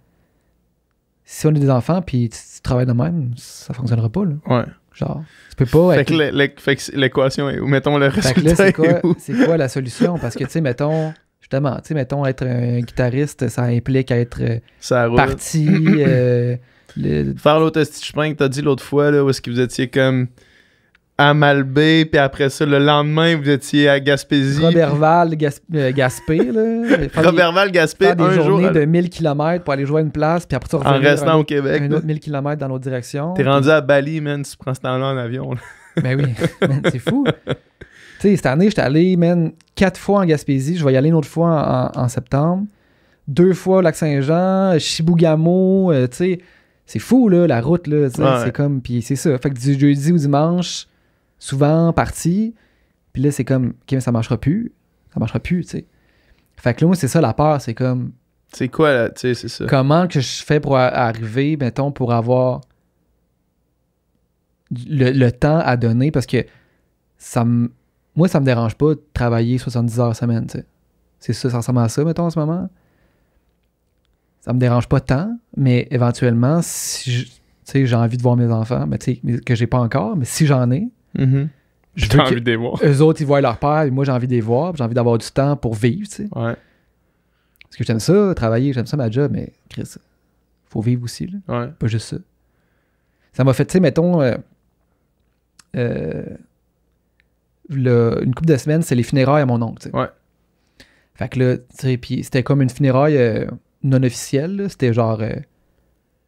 si on a des enfants, puis tu travailles de même, ça fonctionnera pas, là. Ouais. Genre, tu peux pas... Fait que l'équation est où? Mettons le résultat. Fait que là, c'est quoi la solution? Parce que, tu sais, mettons, être un guitariste, ça implique être parti... Faire l'autre chemin que t'as dit l'autre fois, là, où est-ce que vous étiez comme à Malbaie, puis après ça, le lendemain, vous étiez à Gaspésie. Roberval, Gaspé, là. Roberval, Gaspé, un jour. Des journées de 1000 km pour aller jouer à une place, puis après ça, en restant au Québec. Un autre 1000 km dans l'autre direction. T'es rendu à Bali, man, tu prends ce temps-là en avion. Là. Ben oui, man, c'est fou. Tu sais, cette année, j'étais allé, man, 4 fois en Gaspésie. Je vais y aller une autre fois en septembre. 2 fois au Lac-Saint-Jean, Chibougamau, tu sais. C'est fou, là, la route, là. C'est comme... Puis c'est ça. Fait que du jeudi au dimanche, souvent parti. Puis là, c'est comme, OK, mais ça marchera plus. Ça marchera plus, tu sais. Fait que là, moi, c'est ça la peur. C'est comme... C'est quoi, là? Tu sais, c'est ça. Comment que je fais pour arriver, mettons, pour avoir le temps à donner? Parce que moi, ça me dérange pas de travailler 70 heures semaine, tu sais. C'est ça, ça ressemble à ça, mettons, en ce moment. Ça me dérange pas tant, mais éventuellement, si j'ai envie de voir mes enfants, mais que j'ai pas encore, mais si j'en ai, j'ai envie de les voir. Eux autres, ils voient leur père, et moi, j'ai envie de les voir, j'ai envie d'avoir du temps pour vivre, tu sais. Ouais. Parce que j'aime ça, travailler, j'aime ça ma job, mais Chris, faut vivre aussi, là. Ouais. Pas juste ça. Ça m'a fait, tu sais, mettons, une couple de semaines, c'est les funérailles à mon oncle, tu sais. Ouais. Fait que là, tu sais, puis c'était comme une funéraille non officielle, là. C'était genre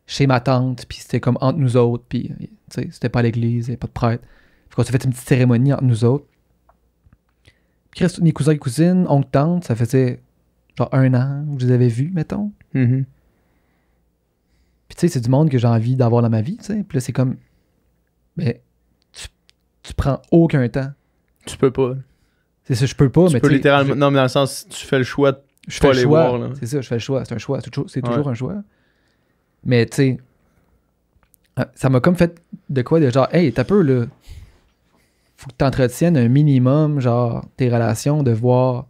chez ma tante, puis c'était comme entre nous autres, puis tu sais, c'était pas à l'église, il n'y avait pas de prêtre. Fait qu'on s'est fait une petite cérémonie entre nous autres. Puis tous mes cousins et cousines, oncle, tante, ça faisait genre 1 an que je les avais vus, mettons. Mm-hmm. Puis tu sais, c'est du monde que j'ai envie d'avoir dans ma vie, tu sais. Puis là, c'est comme, mais tu prends aucun temps. Tu peux pas. C'est ça, je peux pas, tu mais peux littéralement... Non, mais dans le sens, tu fais le choix de pas les voir, là. C'est ça, je fais le choix. C'est un choix. C'est toujours un choix. Mais tu sais, ça m'a comme fait de quoi? De genre, hey, t'as peu, là. Faut que tu entretiennes un minimum, genre, tes relations, de voir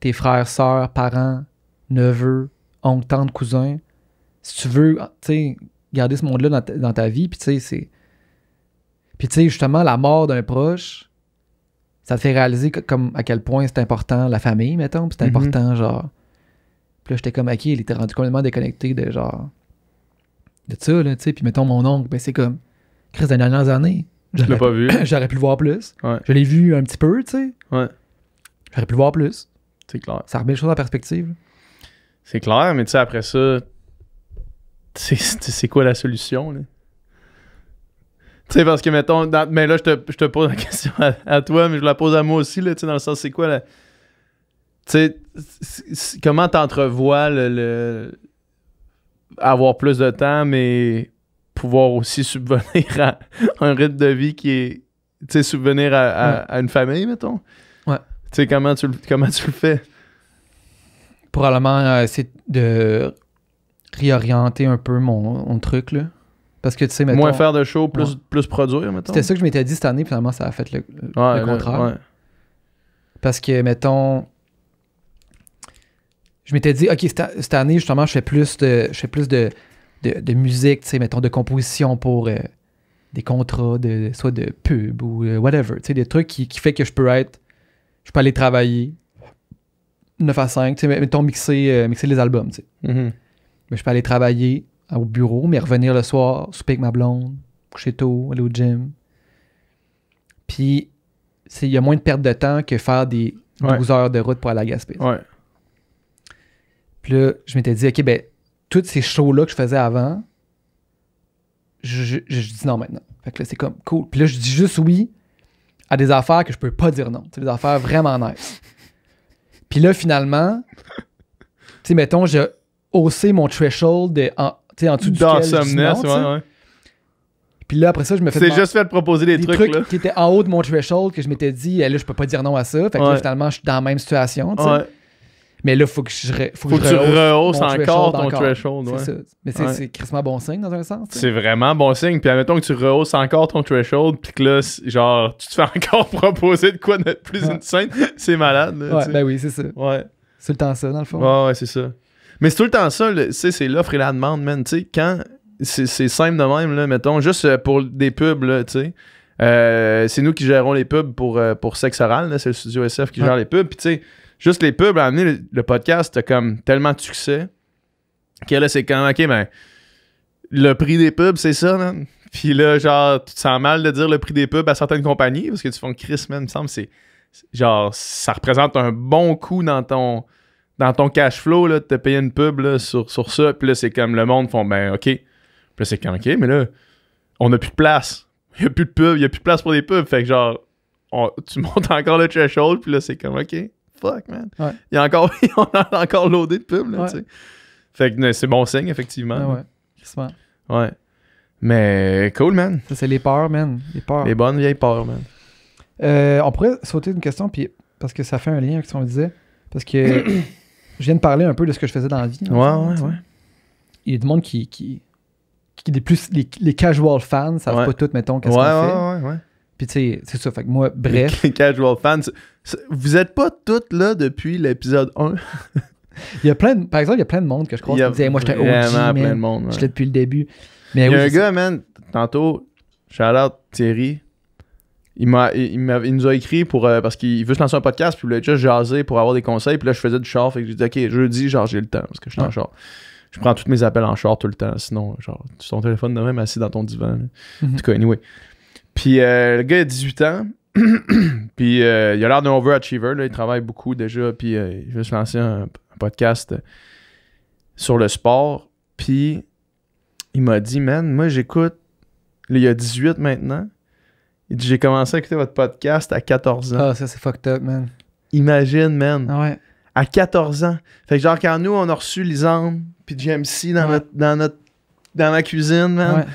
tes frères, sœurs, parents, neveux, oncles, tantes, cousins. Si tu veux, tu sais, garder ce monde-là dans ta vie, puis tu sais, c'est... Puis tu sais, justement, la mort d'un proche, ça te fait réaliser comme à quel point c'est important la famille, mettons, puis c'est important, genre... Puis là, j'étais comme, OK, il était rendu complètement déconnecté de genre... de ça, là, tu sais. Puis mettons, mon oncle, ben c'est comme... Chris, dans les dernières années... Je l'ai pas vu. J'aurais pu le voir plus. Ouais. Je l'ai vu un petit peu, tu sais. Ouais. J'aurais pu le voir plus. C'est clair. Ça remet les choses en perspective. C'est clair, mais tu sais, après ça... C'est quoi la solution, là? Tu sais, parce que, mettons... mais là, je te pose la question à toi, mais je la pose à moi aussi, là, tu sais, dans le sens, c'est quoi la... Tu sais, comment t'entrevois avoir plus de temps, mais pouvoir aussi subvenir à un rythme de vie qui est... Tu sais, subvenir à une famille, mettons? Ouais. Tu sais, comment tu le fais? Probablement, c'est de réorienter un peu mon truc, là. Parce que, tu sais, mettons... Moins faire de show, plus produire, mettons? C'était ça que je m'étais dit cette année, finalement, ça a fait le contraire. Ouais. Parce que, mettons... Je m'étais dit, OK, cette année, justement, je fais plus de musique, tu sais, mettons, de composition pour des contrats, soit de pub ou whatever, tu sais, des trucs qui fait que je peux aller travailler 9 à 5, tu sais, mettons, mixer les albums, tu sais. Mm-hmm. Mais je peux aller travailler au bureau, mais revenir le soir, souper avec ma blonde, coucher tôt, aller au gym. Puis, il y a moins de perte de temps que faire des 12 heures de route pour aller à Gaspé. Ouais. Puis là, je m'étais dit, OK, ben, tous ces shows-là que je faisais avant, je dis non maintenant. Fait que là, c'est comme cool. Puis là, je dis juste oui à des affaires que je peux pas dire non. C'est des affaires vraiment nice. Puis là, finalement, tu sais, mettons, j'ai haussé mon threshold en dessous duquel je dis non, Puis là, après ça, je me fais... C'est juste fait de proposer des trucs là. Qui étaient en haut de mon threshold que je m'étais dit, là, je peux pas dire non à ça. Fait que là, finalement, je suis dans la même situation, tu sais. Mais là, faut que tu rehausses encore ton threshold. C'est ça. Mais c'est crissement bon signe dans un sens. C'est vraiment bon signe. Puis admettons que tu rehausses encore ton threshold, puis que là, genre, tu te fais encore proposer de quoi d'être plus insane. C'est malade. Là, ben oui, c'est ça. Ouais. C'est tout le temps ça, dans le fond. Ouais, c'est ça. Mais c'est tout le temps ça, tu sais, c'est l'offre et la demande, man. Tu sais, quand c'est simple de même, là, mettons, juste pour des pubs, là, tu sais. C'est nous qui gérons les pubs pour Sexe Oral, là, c'est le studio SF qui gère les pubs. Puis tu sais, juste les pubs, à amener le podcast, t'as comme tellement de succès que là, c'est comme, OK, ben, le prix des pubs, c'est ça, man. Puis là, genre, tu te sens mal de dire le prix des pubs à certaines compagnies parce que tu fais Chris, man, il me semble, c'est genre, ça représente un bon coût dans ton cash flow, là, de te payer une pub, là, sur ça. Puis là, c'est comme, le monde font, ben, OK. Puis là, c'est comme, OK, mais là, on n'a plus de place. Il n'y a plus de pub, il n'y a plus de place pour des pubs. Fait que genre, tu montes encore le threshold, puis là, c'est comme, OK. Fuck, man. Ouais. On a encore loadé de pub, là, tu sais. Fait que c'est bon signe, effectivement. Ouais. Mais cool, man. Ça, c'est les peurs, man. Les bonnes vieilles peurs, man. On pourrait sauter une question, puis parce que ça fait un lien avec ce qu'on disait. Parce que je viens de parler un peu de ce que je faisais dans la vie. Ouais. Il y a du monde qui plus les casual fans savent pas tout, mettons, qu'est-ce qu'on fait. Ouais. Puis tu sais, c'est ça. Fait que moi, bref. Les casual fans, vous êtes pas toutes là depuis l'épisode 1. Par exemple, il y a plein de monde que je crois qui disait, moi, j'étais OG, man. Plein de monde. J'étais depuis le début. Mais il y a un gars, man, tantôt, shout-out Thierry, il nous a écrit pour parce qu'il veut se lancer un podcast, puis il voulait juste jaser pour avoir des conseils, puis là, je faisais du char, fait que j'ai dit, OK, jeudi, genre, j'ai le temps, parce que je suis en char. Je prends tous mes appels en char tout le temps, sinon, genre, sur ton téléphone de même, assis dans ton divan. En tout cas, anyway. Puis le gars a 18 ans, puis il a l'air d'un overachiever, là, il travaille beaucoup déjà, puis il veut se lancer un podcast sur le sport, puis il m'a dit, man, moi j'écoute, là, il y a 18 maintenant, il dit, j'ai commencé à écouter votre podcast à 14 ans. Ah, ça c'est fucked up, man. Imagine, man. Ah ouais. À 14 ans. Fait que genre, quand nous, on a reçu Lisande puis GMC dans ma cuisine, man,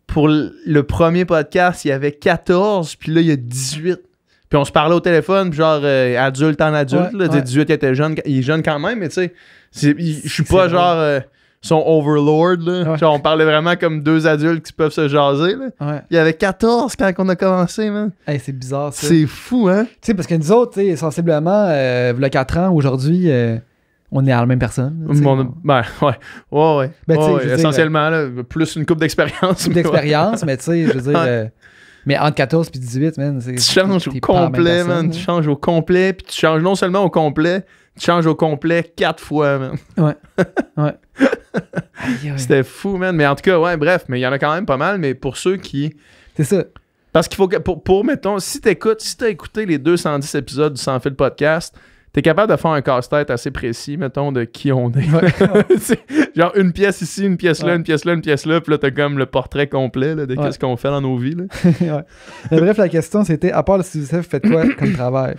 pour le premier podcast, il y avait 14, puis là, il y a 18. Puis on se parlait au téléphone, puis genre, adulte en adulte, là, 18, il était jeune, il est jeune quand même, mais tu sais, je suis pas genre son overlord, là. Genre, on parlait vraiment comme deux adultes qui peuvent se jaser, là. Il y avait 14 quand on a commencé, man. Hey, c'est bizarre, ça. C'est fou, hein? Tu sais, parce que nous autres, tu sais, sensiblement, il y a 4 ans, aujourd'hui, on est à la même personne. Ouais. Essentiellement, là, plus une couple d'expérience. Mais tu sais, je veux dire... mais entre 14 et 18, man, c'est... Tu changes au complet, man. Tu changes au complet, puis tu changes non seulement au complet, tu changes au complet 4 fois, man. Ouais. C'était fou, man. Mais en tout cas, bref, mais il y en a quand même pas mal, mais pour ceux qui... C'est ça. Parce qu'il faut que... Pour mettons, si t'as écouté les 210 épisodes du Sans Fil Podcast, t'es capable de faire un casse-tête assez précis, mettons, de qui on est. Genre une pièce ici, une pièce là, une pièce là, une pièce là, puis là, t'as comme le portrait complet là, de qu'est-ce qu'on fait dans nos vies. Là. Mais bref, la question, c'était, à part le studio, vous faites quoi comme travail?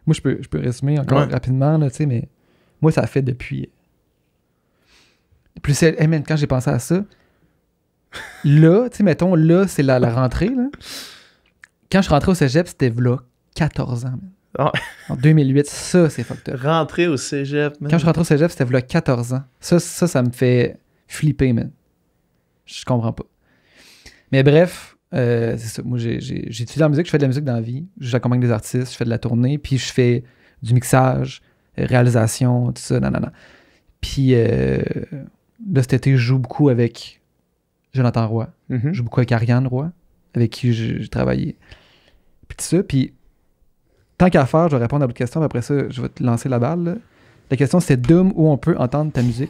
Moi, je peux résumer encore rapidement, là, mais moi, ça fait depuis... Hey man, quand j'ai pensé à ça, là, tu sais, mettons, là, c'est la rentrée, là. Quand je suis rentré au cégep, c'était là 14 ans, man. En 2008, ça, c'est fucked up. Rentrer au cégep, man. Quand je suis rentré au cégep, c'était là 14 ans. Ça me fait flipper, man. Je comprends pas. Mais bref, c'est ça. Moi, j'ai étudié la musique, je fais de la musique dans la vie. J'accompagne des artistes, je fais de la tournée, puis je fais du mixage, réalisation, tout ça, nanana. Puis là, cet été, je joue beaucoup avec Jonathan Roy. Je joue beaucoup avec Ariane Roy, avec qui j'ai travaillé. Puis tout ça, puis tant qu'à faire, je vais répondre à votre question, puis après ça, je vais te lancer la balle. Là. La question, c'est Doom, où on peut entendre ta musique.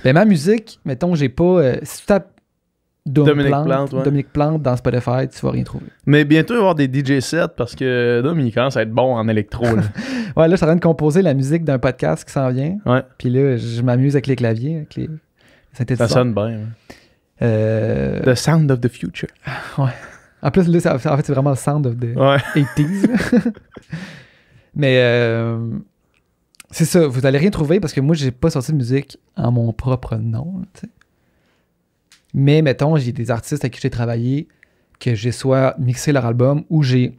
Ben, ma musique, mettons, j'ai pas... si tu tapes Dominique Plante dans Spotify, tu vas rien trouver. Mais bientôt, il va y avoir des DJ sets, parce que Dom, il commence à être bon en électro. Là. Là, je suis en train de composer la musique d'un podcast qui s'en vient. Puis là, je m'amuse avec les claviers, avec les synthétiseurs. Ça sonne bien. The Sound of the Future. En plus, là, en fait, c'est vraiment le sound of the 80s. Mais c'est ça, vous allez rien trouver parce que moi, j'ai pas sorti de musique en mon propre nom. T'sais. Mais mettons, j'ai des artistes avec qui j'ai travaillé que j'ai soit mixé leur album ou j'ai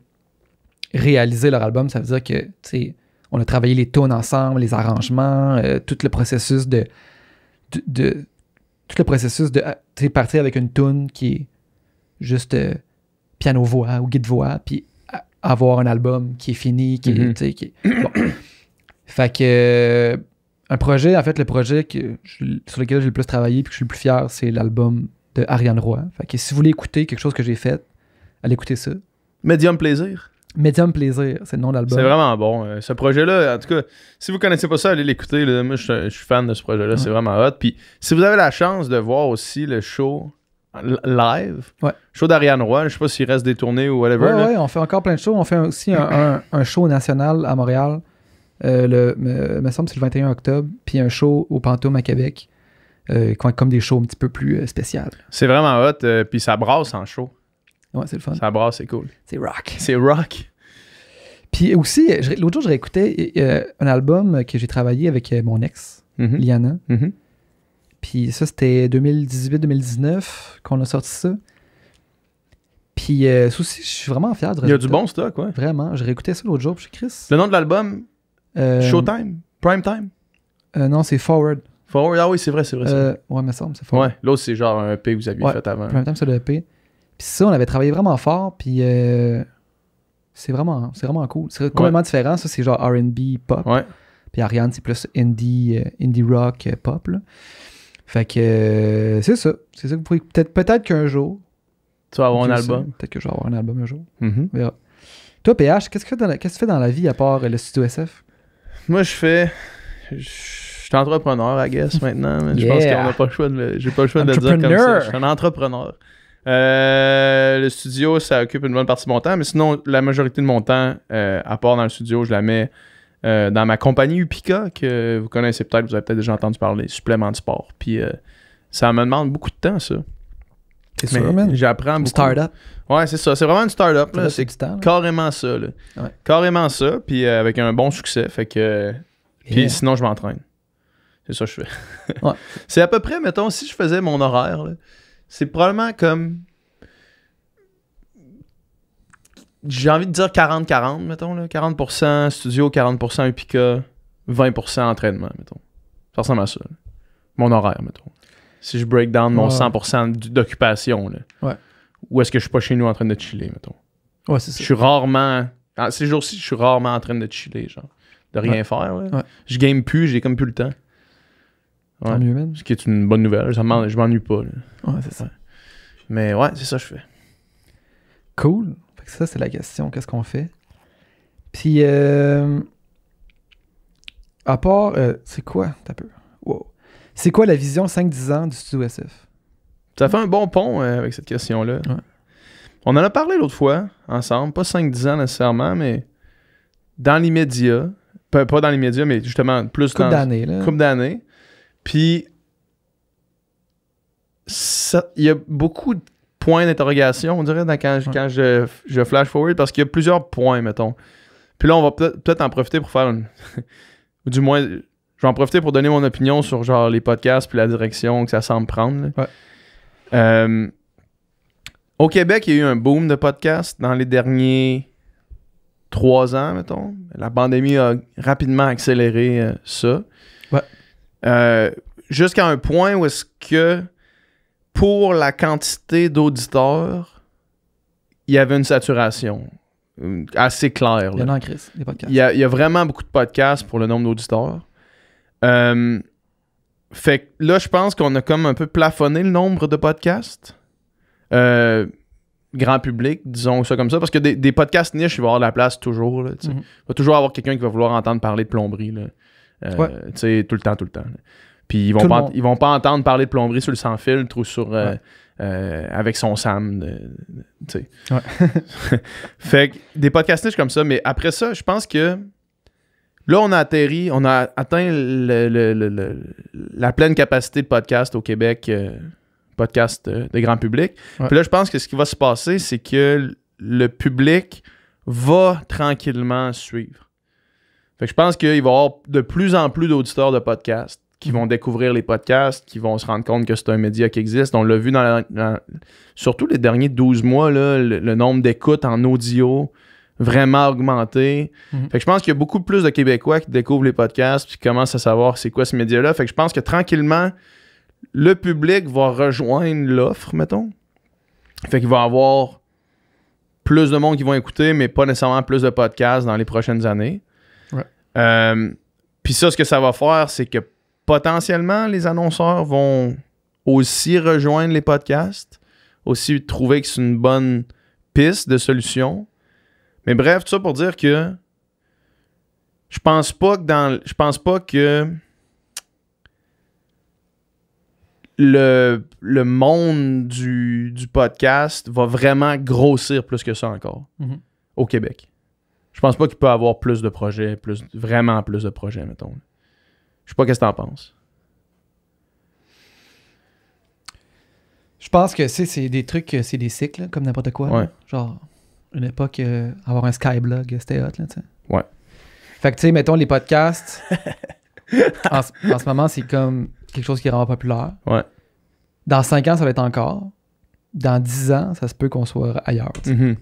réalisé leur album. Ça veut dire que, tu sais, on a travaillé les tunes ensemble, les arrangements, tout le processus de partir avec une tune qui est juste piano-voix ou guide-voix, puis avoir un album qui est fini, qui est, tu sais, bon. Fait que un projet, en fait, le projet sur lequel j'ai le plus travaillé et que je suis le plus fier, c'est l'album de Ariane Roy. Fait que si vous voulez écouter quelque chose que j'ai fait, allez écouter ça. Medium Plaisir. Medium Plaisir, c'est le nom de l'album. C'est vraiment bon. Ce projet-là, en tout cas, si vous connaissez pas ça, allez l'écouter. Là. Moi, je suis fan de ce projet-là. C'est vraiment hot. Puis, si vous avez la chance de voir aussi le show live, show d'Ariane Roy, je sais pas s'il reste des tournées ou whatever. Ouais, on fait encore plein de shows. On fait aussi un show national à Montréal. Me semble que c'est le 21 octobre. Puis un show au Pantoum à Québec. Comme des shows un petit peu plus spéciaux. C'est vraiment hot. Puis ça brasse en show. Ouais, c'est le fun. Ça brasse, c'est cool. C'est rock. C'est rock. Puis aussi, l'autre jour, je réécoutais un album que j'ai travaillé avec mon ex, Liana. Puis ça, c'était 2018-2019 qu'on a sorti ça. Puis ça aussi, je suis vraiment fier de résultat. Il y a du bon stock, ouais. Vraiment. Je réécoutais ça l'autre jour, puis Chris. Le nom de l'album? Showtime? Prime Time? Non, c'est Forward. Forward? Ah oui, c'est vrai. Ouais, me semble, c'est Forward. Ouais, l'autre, c'est genre un EP que vous aviez fait avant. Prime Time, c'est le EP. Puis ça, on avait travaillé vraiment fort, puis c'est vraiment cool. C'est complètement différent. Ça, c'est genre R&B pop. Ouais. Puis Ariane, c'est plus indie rock pop, là. Fait que c'est ça. C'est ça que vous pouvez... Peut-être qu'un jour... Tu vas avoir un album. Peut-être que je vais avoir un album un jour. On verra. Toi, PH, qu'est-ce que tu fais dans la vie à part le studio SF? Moi, je suis entrepreneur, I guess, maintenant. Mais je pense qu'on n'a pas le choix j'ai pas le choix de le dire comme ça. Je suis un entrepreneur. Le studio, ça occupe une bonne partie de mon temps, mais sinon, la majorité de mon temps, à part dans le studio, je la mets dans ma compagnie Upica, que vous connaissez peut-être, vous avez peut-être déjà entendu parler, supplément de sport. Puis ça me demande beaucoup de temps, ça. C'est sûr, man. J'apprends beaucoup. Start-up. Ouais, c'est ça. C'est vraiment une start-up. Là. C'est carrément ça. Là. Ouais. Carrément ça, puis avec un bon succès. Fait que... Puis sinon, je m'entraîne. C'est ça que je fais. Ouais. C'est à peu près, mettons, si je faisais mon horaire, là, c'est probablement comme... J'ai envie de dire 40-40, mettons. Là. 40% studio, 40% Upica, 20% entraînement, mettons. Ça ressemble à ça. Là. Mon horaire, mettons. Si je break down mon 100% d'occupation, là. Ouais. Ou est-ce que je suis pas chez nous en train de chiller, mettons. Ouais, c'est ça. Je suis rarement... Ces jours-ci, je suis rarement en train de chiller, genre. De rien faire, là. Ouais. Je game plus, j'ai comme plus le temps. Ouais. Tant mieux, man. Ce qui est une bonne nouvelle. Je m'ennuie pas, là. Ouais, c'est ça. Mais ouais, c'est ça que je fais. Cool. Fait que ça, c'est la question. Qu'est-ce qu'on fait? Puis, à part... c'est quoi? T'as peu. Wow. C'est quoi la vision 5-10 ans du Studio SF? Ça fait un bon pont avec cette question-là. Ouais. On en a parlé l'autre fois, ensemble. Pas 5-10 ans nécessairement, mais dans l'immédiat. Pas dans l'immédiat, mais justement plus couple d'années, là. Couple d'années. Puis, il y a beaucoup de points d'interrogation, on dirait, quand je flash forward, parce qu'il y a plusieurs points, mettons. Puis là, on va peut-être en profiter pour faire une... ou du moins... Je vais en profiter pour donner mon opinion sur genre les podcasts puis la direction que ça semble prendre. Ouais. Au Québec, il y a eu un boom de podcasts dans les derniers 3 ans, mettons. La pandémie a rapidement accéléré ça. Ouais. Jusqu'à un point où est-ce que pour la quantité d'auditeurs, il y avait une saturation assez claire. Il y en a en crise, des podcasts. Il y a vraiment beaucoup de podcasts pour le nombre d'auditeurs. Fait que là, je pense qu'on a comme un peu plafonné le nombre de podcasts. Grand public, disons ça comme ça. Parce que des podcasts niches, il va y avoir de la place toujours. Là, il va toujours avoir quelqu'un qui va vouloir entendre parler de plomberie. Là. Tout le temps. Là. Puis ils vont pas entendre parler de plomberie sur le sans filtre ou sur avec son Sam. Fait que des podcasts niches comme ça. Mais après ça, je pense que là, on a atteint la pleine capacité de podcast au Québec podcast de grand public. Ouais. Puis là, je pense que ce qui va se passer, c'est que le public va tranquillement suivre. Fait que je pense qu'il va y avoir de plus en plus d'auditeurs de podcasts qui vont découvrir les podcasts, qui vont se rendre compte que c'est un média qui existe. On l'a vu surtout les derniers 12 mois, là, le nombre d'écoutes en audio vraiment augmenté. Fait que je pense qu'il y a beaucoup plus de Québécois qui découvrent les podcasts puis qui commencent à savoir c'est quoi ce média-là. Fait que je pense que tranquillement, le public va rejoindre l'offre, mettons. Fait qu'il va y avoir plus de monde qui vont écouter, mais pas nécessairement plus de podcasts dans les prochaines années. Ouais. Puis ça, ce que ça va faire, c'est que potentiellement, les annonceurs vont aussi rejoindre les podcasts, aussi trouver que c'est une bonne piste de solution. Mais bref, tout ça pour dire que je pense pas que le monde du podcast va vraiment grossir plus que ça encore au Québec. Je pense pas qu'il peut y avoir plus de projets, vraiment plus de projets, mettons. Je sais pas qu'est-ce que t'en penses. Je pense que c'est des trucs, c'est des cycles, comme n'importe quoi. Ouais. Là. Genre, une époque, avoir un Skyblog, c'était hot, là, tu sais. Ouais. Fait que, tu sais, mettons, les podcasts, en ce moment, c'est comme quelque chose qui est vraiment populaire. Ouais. Dans 5 ans, ça va être encore. Dans 10 ans, ça se peut qu'on soit ailleurs, tu sais. Mm-hmm.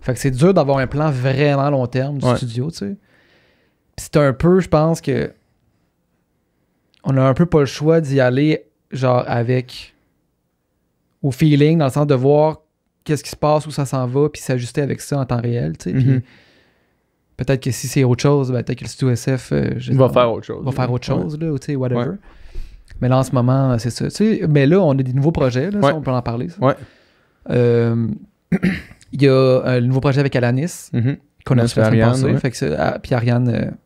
Fait que c'est dur d'avoir un plan vraiment long terme du studio, tu sais. Puis c'est un peu, je pense que on a un peu pas le choix d'y aller, genre, au feeling, dans le sens de voir qu'est-ce qui se passe, où ça s'en va, puis s'ajuster avec ça en temps réel, tu sais. Puis peut-être que si c'est autre chose, ben, peut-être que le studio SF va faire autre chose. Va faire autre chose, là, ou tu sais, whatever. Ouais. Mais là, en ce moment, c'est ça. Tu sais, mais là, on a des nouveaux projets, là, ça, on peut en parler, ça. Ouais. Il y a un nouveau projet avec Alanis, qu'on a fait la semaine passée. Ouais. Fait que puis Ariane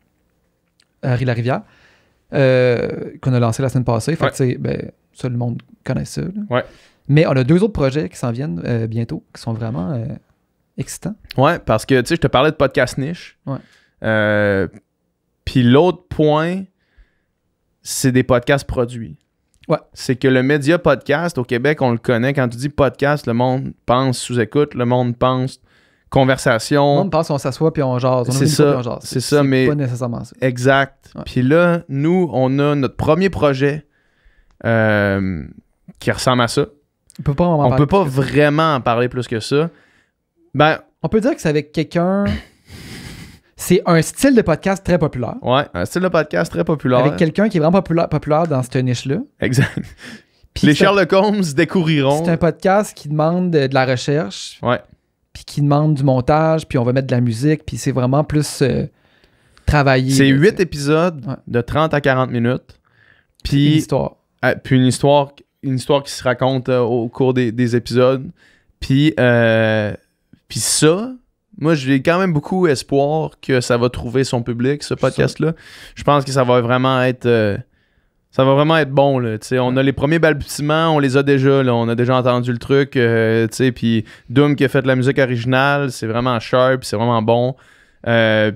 Harry-Larivière, qu'on a lancé la semaine passée. Fait que, tu sais, ben, ça, le monde connaît ça. Là. Ouais. Mais on a 2 autres projets qui s'en viennent bientôt, qui sont vraiment excitants. Ouais, parce que, tu sais, je te parlais de podcast niche. Ouais. Puis l'autre point, c'est des podcasts produits. Ouais. C'est que le média podcast, au Québec, on le connaît. Quand tu dis podcast, le monde pense sous-écoute, le monde pense conversation. Le monde pense qu'on s'assoit puis on jase. C'est ça, c'est ça, mais pas nécessairement ça. Exact. Ouais. Puis là, nous, on a notre premier projet qui ressemble à ça. On peut pas vraiment en parler plus que ça. Ben, on peut dire que c'est avec quelqu'un... C'est un style de podcast très populaire. Ouais, un style de podcast très populaire. Avec quelqu'un qui est vraiment populaire dans cette niche-là. Exact. Puis les Sherlock Holmes découvriront. C'est un podcast qui demande de la recherche. Ouais. Puis qui demande du montage, puis on va mettre de la musique, puis c'est vraiment plus travaillé. C'est 8 épisodes de 30 à 40 minutes. Puis une histoire. Puis une histoire qui se raconte au cours des épisodes. Puis ça... Moi, j'ai quand même beaucoup espoir que ça va trouver son public, ce podcast-là. Je pense que ça va vraiment être bon. Là. On a les premiers balbutiements, on les a déjà. Là. On a déjà entendu le truc. Puis Doom qui a fait de la musique originale, c'est vraiment sharp, c'est vraiment bon.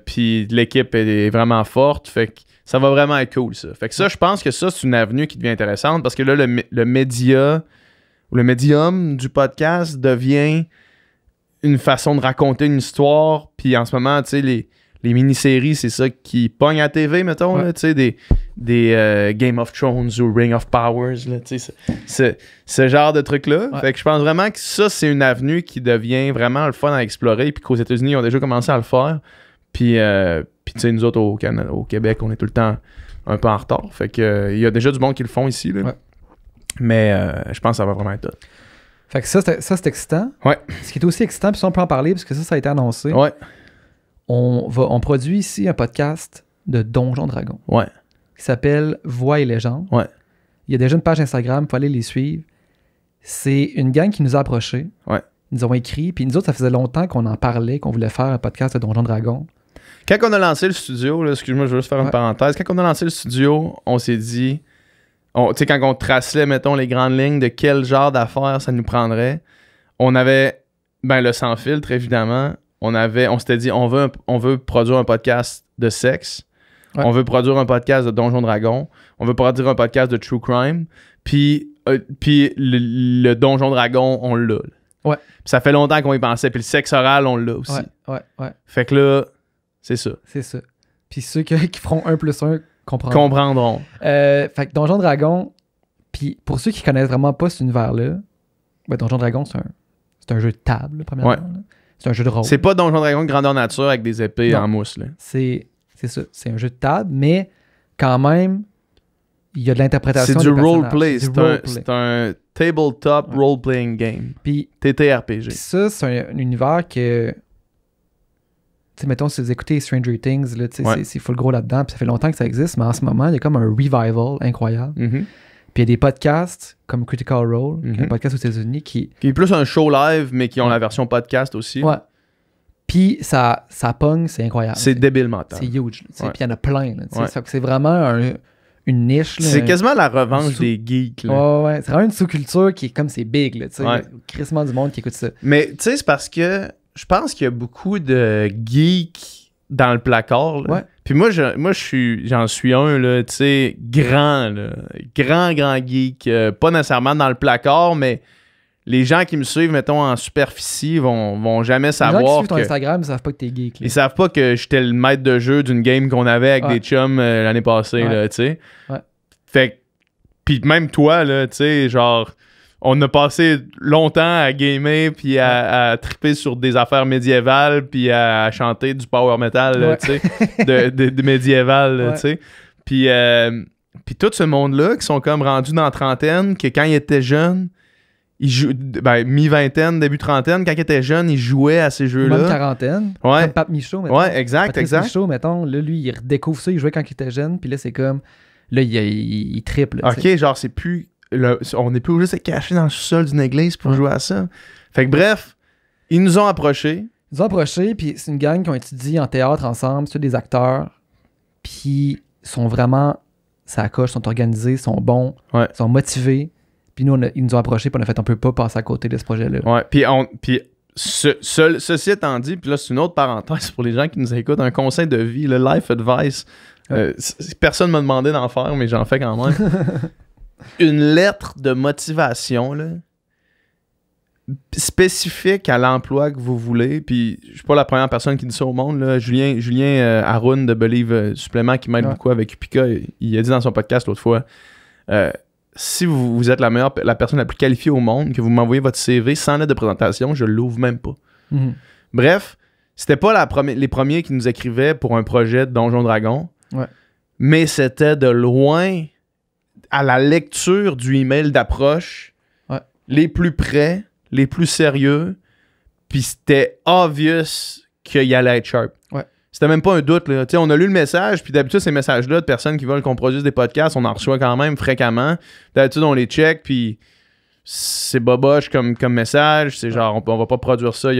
Puis l'équipe est vraiment forte. Fait que ça va vraiment être cool, ça. Fait que ça, je pense que ça, c'est une avenue qui devient intéressante parce que là, le média ou le médium du podcast devient une façon de raconter une histoire. Puis en ce moment, tu sais, les mini-séries, c'est ça qui pogne à TV, mettons, là, tu sais, des Game of Thrones ou Ring of Powers, là, tu sais, ce genre de trucs-là. Ouais. Fait que je pense vraiment que ça, c'est une avenue qui devient vraiment le fun à explorer, puis qu'aux États-Unis, ils ont déjà commencé à le faire. Puis tu sais, nous autres, au Québec, on est tout le temps un peu en retard. Fait que il y a déjà du monde qui le font ici, là. Ouais. Mais je pense que ça va vraiment être top. Fait que ça, c'est excitant. Ouais. Ce qui est aussi excitant, puis ça, on peut en parler, parce que ça a été annoncé. Ouais. On produit ici un podcast de Donjons Dragons. Ouais. Qui s'appelle Voix et Légendes. Ouais. Il y a déjà une page Instagram, il faut aller les suivre. C'est une gang qui nous a approchés. Ouais. Ils nous ont écrit, puis nous autres, ça faisait longtemps qu'on en parlait, qu'on voulait faire un podcast de Donjons Dragons. Quand on a lancé le studio, là, excuse-moi, je veux juste faire une parenthèse. Quand on a lancé le studio, on s'est dit... Tu sais, quand on traçait, mettons, les grandes lignes de quel genre d'affaires ça nous prendrait, on avait, le sans filtre, évidemment. On s'était dit, on veut produire un podcast de sexe. Ouais. On veut produire un podcast de Donjons Dragons. On veut produire un podcast de True Crime. Puis, Puis le Donjon Dragon, on l'a. Ouais. Puis ça fait longtemps qu'on y pensait. Puis le sexe oral, on l'a aussi. Ouais. Fait que là, c'est ça. C'est ça. Puis ceux qui feront 1 + 1 comprendront. Fait que Donjon Dragon, puis pour ceux qui connaissent vraiment pas cet univers-là, Donjon Dragon, c'est un jeu de table, premièrement. Ouais. C'est un jeu de rôle. C'est pas Donjon Dragon grandeur nature avec des épées en mousse. Là. C'est ça. C'est un jeu de table, mais quand même, il y a de l'interprétation. C'est du roleplay. C'est un tabletop role-playing game. Puis TTRPG. Puis ça, c'est un univers que... Tu sais, mettons, si vous écoutez Stranger Things, là, c'est full gros là-dedans, puis ça fait longtemps que ça existe, mais en ce moment, il y a comme un revival incroyable. Mm-hmm. Puis il y a des podcasts comme Critical Role, un podcast aux États-Unis qui est plus un show live, mais qui ont la version podcast aussi. Ouais. Puis ça pogne, c'est incroyable. C'est débile mental. C'est huge. Puis il y en a plein. C'est vraiment une niche. Là, c'est quasiment la revanche des geeks. Là. Ouais. C'est vraiment une sous-culture qui est comme c'est big. Là, crissement du monde qui écoute ça. Mais tu sais, c'est parce que je pense qu'il y a beaucoup de geeks dans le placard. Là. Ouais. Puis moi, j'en suis un, là, tu sais, grand geek. Pas nécessairement dans le placard, mais les gens qui me suivent, mettons, en superficie, vont jamais savoir. Les gens qui suivent ton Instagram, ils savent pas que t'es geek. Là. Ils savent pas que j'étais le maître de jeu d'une game qu'on avait avec des chums l'année passée, là, tu sais. Ouais. Fait que, pis même toi, là, tu sais, genre, on a passé longtemps à gamer, puis à triper sur des affaires médiévales, puis à chanter du power metal, tu sais, de médiéval, tu sais. Puis tout ce monde-là, qui sont comme rendus dans la trentaine, que quand ils étaient jeunes, mi-vingtaine, début trentaine, quand il était jeune, il jouait à ces jeux-là. Même quarantaine. Ouais. Comme Pape Michaud, mettons. Ouais, exact. Michaud, mettons, là, lui, il redécouvre ça, il jouait quand il était jeune, puis là, c'est comme... Là, il triple. OK, t'sais. Genre, c'est plus... on n'est plus obligé de se cacher dans le sous-sol d'une église pour jouer à ça. Fait que bref, ils nous ont approchés. Puis c'est une gang qui ont étudié en théâtre ensemble, c'est des acteurs, puis sont vraiment... Ça coche, sont organisés, sont bons, sont motivés. Puis nous, ils nous ont approchés, puis on a fait, on peut pas passer à côté de ce projet-là. Ouais, puis ceci étant dit, puis là, c'est une autre parenthèse pour les gens qui nous écoutent, un conseil de vie, le life advice. Personne m'a demandé d'en faire, mais j'en fais quand même. Une lettre de motivation, là, spécifique à l'emploi que vous voulez. Puis je suis pas la première personne qui dit ça au monde. Là. Julien Haroun de Believe Supplément, qui m'aide beaucoup avec Upica, il a dit dans son podcast l'autre fois, si vous êtes la personne la plus qualifiée au monde, que vous m'envoyez votre CV sans lettre de présentation, je l'ouvre même pas. Mm-hmm. Bref, c'était pas les premiers qui nous écrivaient pour un projet de Donjon Dragon, mais c'était de loin, à la lecture du email d'approche, les plus près, les plus sérieux, puis c'était obvious qu'il allait être sharp. C'était même pas un doute. Là. On a lu le message, puis d'habitude, ces messages-là de personnes qui veulent qu'on produise des podcasts, on en reçoit quand même fréquemment. D'habitude, on les check, puis c'est boboche comme message. C'est genre, on va pas produire ça.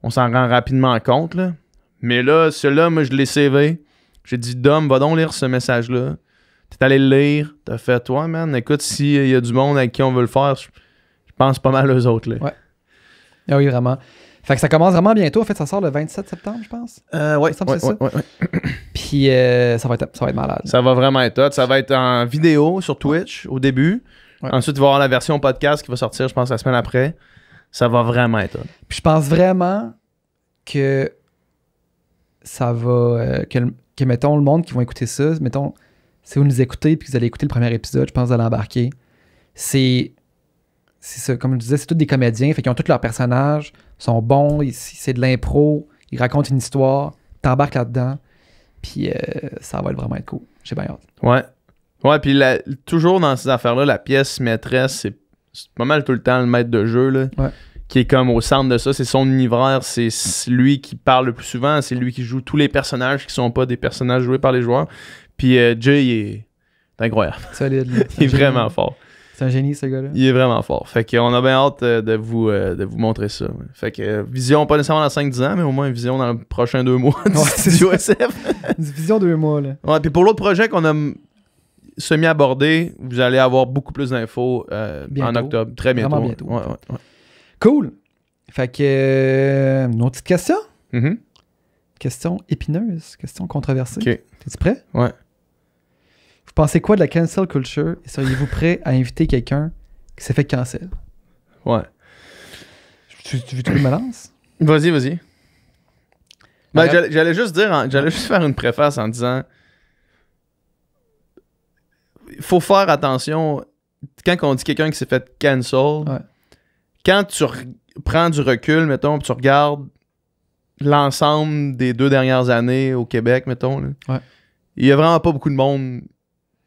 On s'en rend rapidement compte. Là. Mais là, celui-là, moi, je l'ai CV. J'ai dit, Dom, va donc lire ce message-là. T'es allé le lire. T'as fait, toi, man, écoute, s'il y a du monde avec qui on veut le faire, je pense pas mal aux autres. Là. Ouais. Ah oui, vraiment. Fait que ça commence vraiment bientôt. En fait, ça sort le 27 septembre, je pense. Ouais. Puis ça va être malade. Ça va vraiment être hot. Ça va être en vidéo sur Twitch au début. Ensuite, il va y avoir la version podcast qui va sortir, je pense, la semaine après. Ça va vraiment être hot. Puis je pense vraiment que ça va... que mettons, le monde qui vont écouter ça, mettons, si vous nous écoutez puis que vous allez écouter le premier épisode, je pense que vous allez embarquer. C'est ça, comme je disais, c'est tous des comédiens, fait qu'ils ont tous leurs personnages, sont bons, c'est de l'impro, ils racontent une histoire, t'embarques là-dedans, puis ça va vraiment être cool. J'ai bien hâte. Ouais, puis toujours dans ces affaires-là, la pièce maîtresse, c'est pas mal tout le temps le maître de jeu, là, qui est comme au centre de ça, c'est son univers, c'est lui qui parle le plus souvent, c'est lui qui joue tous les personnages qui sont pas des personnages joués par les joueurs, puis Jay, il est incroyable. Solide. Là. Il est vraiment fort. C'est un génie, ce gars-là. Il est vraiment fort. Fait qu'on a bien hâte de vous montrer ça. Ouais. Fait que vision, pas nécessairement dans 5-10 ans, mais au moins une vision dans les prochains 2 mois du USF. Une vision 2 mois, là. Ouais, puis pour l'autre projet qu'on a semi-abordé, vous allez avoir beaucoup plus d'infos en octobre. Très bientôt. Vraiment bientôt. Ouais. Cool. Fait que... une autre petite question? Mm-hmm. Question épineuse. Question controversée. OK. T'es-tu prêt? Ouais. Vous pensez quoi de la cancel culture et seriez-vous prêt à inviter quelqu'un qui s'est fait cancel? Ouais. Tu veux que je me lance? Vas-y. Ben, j'allais juste faire une préface en disant il faut faire attention quand on dit quelqu'un qui s'est fait cancel, quand tu prends du recul, mettons, puis tu regardes l'ensemble des 2 dernières années au Québec, mettons, là, il y a vraiment pas beaucoup de monde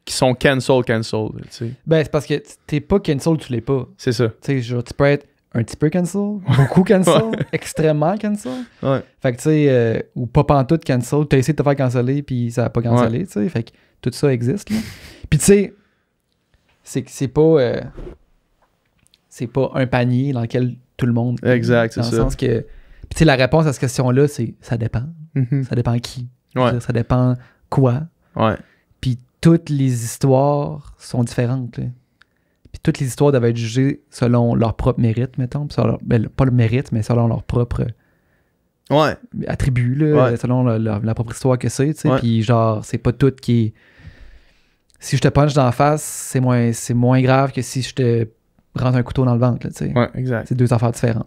qui sont cancel, tu sais. Ben, c'est parce que t'es pas cancel, tu l'es pas. C'est ça. Tu sais, genre, tu peux être un petit peu cancel, beaucoup cancel, extrêmement cancel. Ouais. Fait que, tu sais, ou pas pantoute cancel, t'as essayé de te faire canceller, puis ça a pas cancellé, tu sais. Fait que tout ça existe, là. Puis, tu sais, c'est pas un panier dans lequel tout le monde... Exact, c'est ça. Dans le sens que... Puis, tu sais, la réponse à cette question-là, c'est ça dépend. Ça dépend qui. Dire, ça dépend quoi. Ouais. Puis, toutes les histoires sont différentes, là. Puis toutes les histoires doivent être jugées selon leur propre mérite, mettons. Pas le mérite, mais selon leur propre attribut, là, selon la propre histoire que c'est, tu sais. Puis genre, c'est pas tout qui est... Si je te punch d'en face, c'est moins grave que si je te rentre un couteau dans le ventre, tu sais. Ouais, exact. C'est 2 affaires différentes.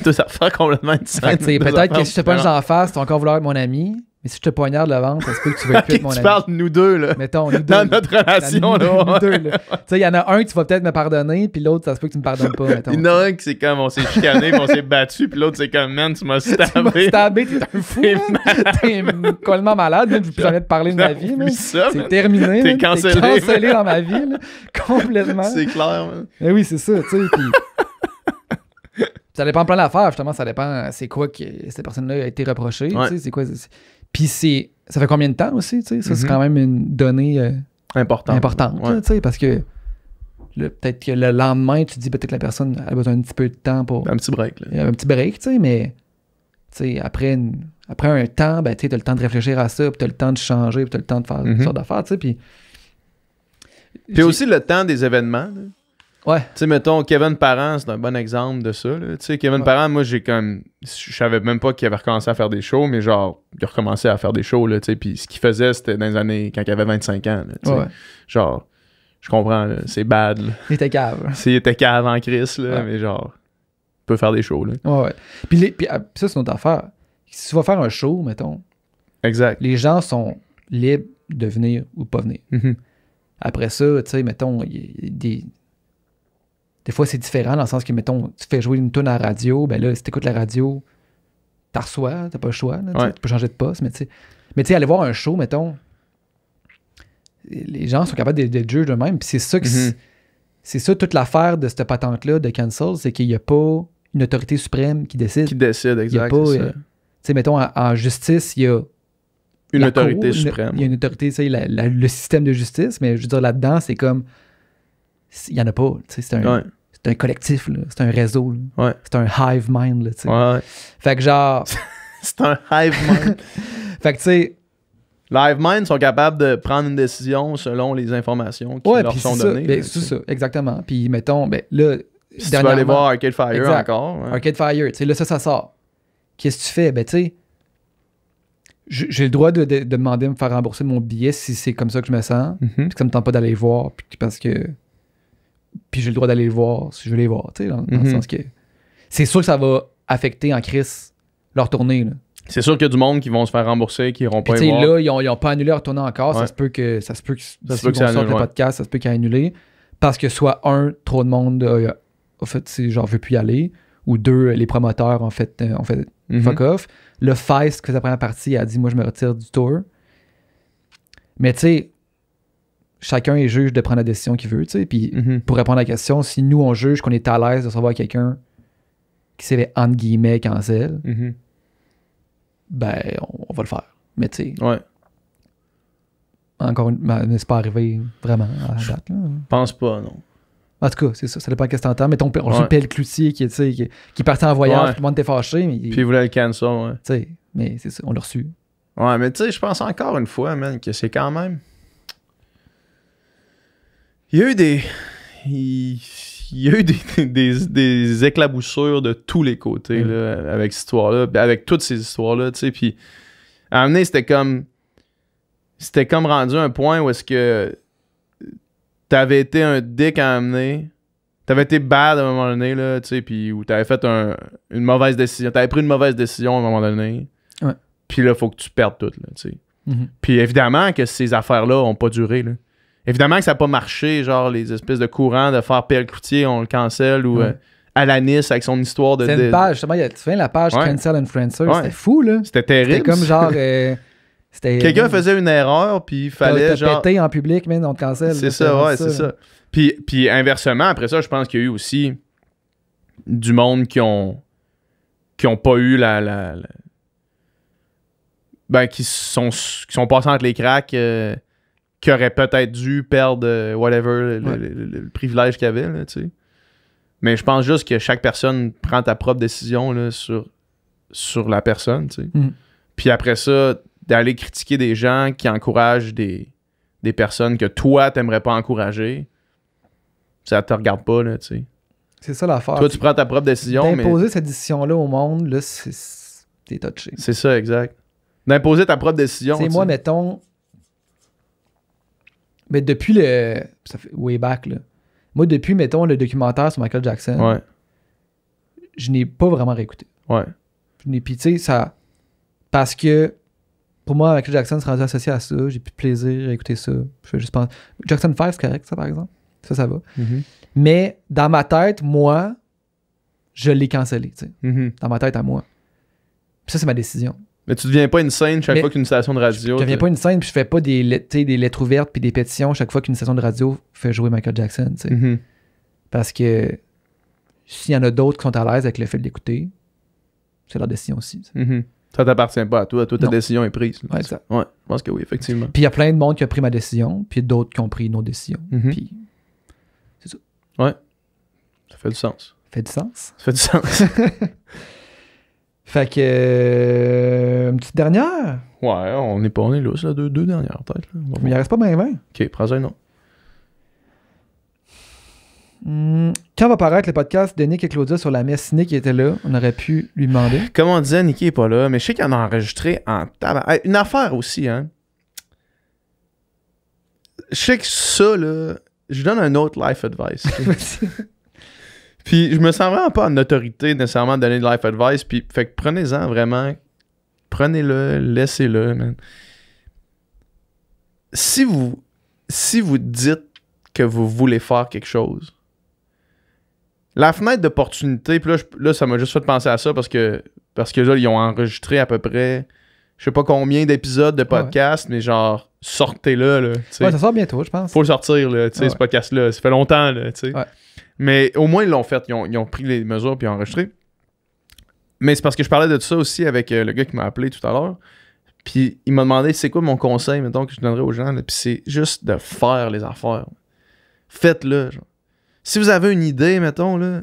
2 affaires complètement différentes. Peut-être que si je te punch d'en face, tu vas encore vouloir être mon ami. Mais si je te poignarde le ventre, ça se peut que tu veux plus être mon ami. Tu parles de nous deux, là. Mettons, nous deux. Dans notre relation, là. Nous deux, là. Tu sais, il y en a un que tu vas peut-être me pardonner, puis l'autre, ça se peut que tu me pardonnes pas, mettons. Il y en a un qui c'est comme on s'est chicané, puis on s'est battu, puis l'autre, c'est comme, man, tu m'as stabé. Tu m'as stabé, t'es un fou. T'es complètement malade, je ne veux plus jamais te parler de ma vie. C'est terminé. T'es cancellé. T'es cancellé dans ma vie, là. Complètement. C'est clair, man. Mais oui, c'est ça, tu sais. Puis... ça dépend plein d'affaires, justement. Ça dépend c'est quoi que cette personne-là a été reprochée. Tu sais, c'est quoi. Puis ça fait combien de temps aussi, tu sais? Ça, c'est quand même une donnée importante, tu sais, parce que peut-être que le lendemain, tu te dis peut-être que la personne a besoin d'un petit peu de temps pour... Un petit break, là. Un petit break, tu sais, mais tu sais, après un temps, ben, tu as le temps de réfléchir à ça, puis tu as le temps de changer, puis tu as le temps de faire toutes sortes d'affaires, tu sais, puis... Puis aussi le temps des événements, là. Ouais. Tu sais, mettons, Kevin Parent, c'est un bon exemple de ça. Tu sais, Kevin Parent, moi, je savais même pas qu'il avait recommencé à faire des shows, mais genre, il a recommencé à faire des shows, là, tu sais, puis ce qu'il faisait, c'était dans les années, quand il avait 25 ans, là, tu sais. Genre, je comprends, là, c'est bad, là. Il était cave. Il était cave en Chris, là, mais genre, il peut faire des shows, là. Ouais. Puis ça, c'est notre affaire. Si tu vas faire un show, mettons, exact. Les gens sont libres de venir ou pas venir. Après ça, tu sais, mettons, des fois, c'est différent dans le sens que, mettons, tu fais jouer une tune à la radio, ben là, si t'écoutes la radio, t'as reçois, t'as pas le choix, là, tu peux changer de poste, mais tu sais, aller voir un show, mettons, les gens sont capables de juger eux-mêmes, puis c'est ça que c'est ça toute l'affaire de cette patente-là de cancel, c'est qu'il n'y a pas une autorité suprême qui décide. Qui décide, exact, c'est ça. Tu sais, mettons, en justice, il y a une autorité suprême. Il y a une autorité, tu sais, le système de justice, mais je veux dire, là-dedans, c'est comme... Il n'y en a pas. C'est un collectif, là. C'est un réseau. Là. C'est un hive mind. Là, ouais. Fait que genre... c'est un hive mind. Fait que tu sais... Les hive mind sont capables de prendre une décision selon les informations qui leur sont données. Ben, c'est ça, exactement. Puis mettons, ben là... Si tu vas aller voir Arcade Fire encore. Ouais. Arcade Fire, tu sais, là, ça sort. Qu'est-ce que tu fais? Ben tu sais... J'ai le droit de demander de me faire rembourser mon billet si c'est comme ça que je me sens, puis que ça me tente pas d'aller le voir, parce que... Puis j'ai le droit d'aller le voir si je veux les voir, tu sais, dans le sens que... C'est sûr que ça va affecter en crise leur tournée, là. C'est sûr qu'il y a du monde qui vont se faire rembourser, qui n'iront pas y voir. Là, ils ont pas annulé leur tournée encore, ça se peut que si on sort le podcast, ça se peut qu'il y ait annulé, parce que soit trop de monde a fait, genre, veut plus y aller, ou 2, les promoteurs ont fait fuck off. Le Feist, que sa première partie, a dit, moi, je me retire du tour. Mais tu sais, chacun est juge de prendre la décision qu'il veut, tu sais. Puis pour répondre à la question, si nous, on juge qu'on est à l'aise de recevoir quelqu'un qui s'est fait, entre guillemets, cancel, ben, on va le faire. Mais tu sais, encore n'est-ce pas arrivé vraiment à la date, là? Je pense pas, non. En tout cas, c'est ça. Ça dépend de ce que t'entends. Mettons, on joue Pelle Cloutier qui est parti en voyage, tout le monde était fâché. Mais puis il voulait le cancel, tu sais, mais c'est ça, on l'a reçu. Ouais, mais tu sais, je pense encore une fois, man, que c'est quand même... Il y a eu des éclaboussures de tous les côtés, là, avec cette histoire-là, avec toutes ces histoires-là, tu sais, puis à un moment donné, c'était comme... c'était comme rendu un point où est-ce que t'avais été un dick à amener. T'avais été bad à un moment donné, là, tu sais, puis où t'avais fait une mauvaise décision. T'avais pris une mauvaise décision à un moment donné. Ouais. Puis là, faut que tu perdes tout, là, tu sais. Mm-hmm. Puis évidemment que ces affaires-là ont pas duré, là. Évidemment que ça n'a pas marché, genre les espèces de courants de faire P.L. Cloutier, on le cancel, ou Alanis avec son histoire de... C'est une page, justement, tu fais la page Cancel Influencer, c'était fou, là. C'était terrible. C'était comme genre... Quelqu'un faisait une erreur, puis il fallait genre... pété en public, mais on te cancelle. C'est ça, ouais, c'est ça. Puis inversement, après ça, je pense qu'il y a eu aussi du monde qui ont pas eu ben, qui sont passés entre les cracks, qui auraient peut-être dû perdre whatever, le privilège qu'ils avaient, là, tu sais. Mais je pense juste que chaque personne prend ta propre décision là, sur la personne, tu sais. Puis après ça, d'aller critiquer des gens qui encouragent des personnes que toi, t'aimerais pas encourager, ça te regarde pas, là, tu sais. C'est ça l'affaire. Toi, tu prends ta propre décision, mais... D'imposer cette décision-là au monde, là, t'es touché. C'est ça, exact. D'imposer ta propre décision. C'est moi, mettons... Mais depuis le... Ça fait way back, là. Moi, depuis, mettons, le documentaire sur Michael Jackson, je n'ai pas vraiment réécouté. Ouais. Puis, tu sais, ça... Parce que, pour moi, Michael Jackson se rendu associé à ça. J'ai plus de plaisir à écouter ça. Je fais juste penser... Jackson 5, c'est correct, ça, par exemple. Ça va. Mm-hmm. Mais, dans ma tête, moi, je l'ai cancellé, tu sais. Mm-hmm. Dans ma tête à moi. Puis ça, c'est ma décision. Mais tu deviens pas une scène chaque fois qu'une station de radio... Je deviens pas une scène, puis je fais pas des lettres ouvertes puis des pétitions chaque fois qu'une station de radio fait jouer Michael Jackson, tu sais. Mm-hmm. Parce que s'il y en a d'autres qui sont à l'aise avec le fait de l'écouter, c'est leur décision aussi. Mm-hmm. Ça t'appartient pas à toi. Toi, ta décision est prise. Ouais, exact. Ouais, je pense que oui, effectivement. Puis il y a plein de monde qui a pris ma décision, puis d'autres qui ont pris une autre décision. Mm-hmm. Puis c'est ça. Ouais. Ça fait du sens. Fait du sens. Ça fait du sens. Fait que... une petite dernière? Ouais, on est là, ça, deux dernières, peut-être. Mais il en reste pas bien 20. OK, prends-en un autre. Quand va paraître le podcast de Nick et Claudia sur la messe? Nick était là, on aurait pu lui demander. Comme on disait, Nicky est pas là, mais je sais qu'il en a enregistré en tabac. Une affaire aussi, hein. Je sais que ça, là, je donne un autre life advice. Puis je me sens vraiment pas en autorité nécessairement de donner de life advice. Puis fait que prenez-en vraiment. Prenez-le, laissez-le, man. Si vous dites que vous voulez faire quelque chose, la fenêtre d'opportunité, puis là, ça m'a juste fait penser à ça parce que là, ils ont enregistré à peu près, je sais pas combien d'épisodes de podcast, mais genre, sortez-le, là. T'sais. Ouais, ça sort bientôt, je pense. Faut le sortir, là, tu sais, ce podcast-là. Ça fait longtemps, là, tu sais. Ouais. Mais au moins, ils l'ont fait. Ils ont pris les mesures puis ils ont enregistré. Mais c'est parce que je parlais de tout ça aussi avec le gars qui m'a appelé tout à l'heure. Puis il m'a demandé c'est quoi mon conseil, mettons, que je donnerais aux gens. Là. Puis c'est juste de faire les affaires. Faites-le. Genre. Si vous avez une idée, mettons, là,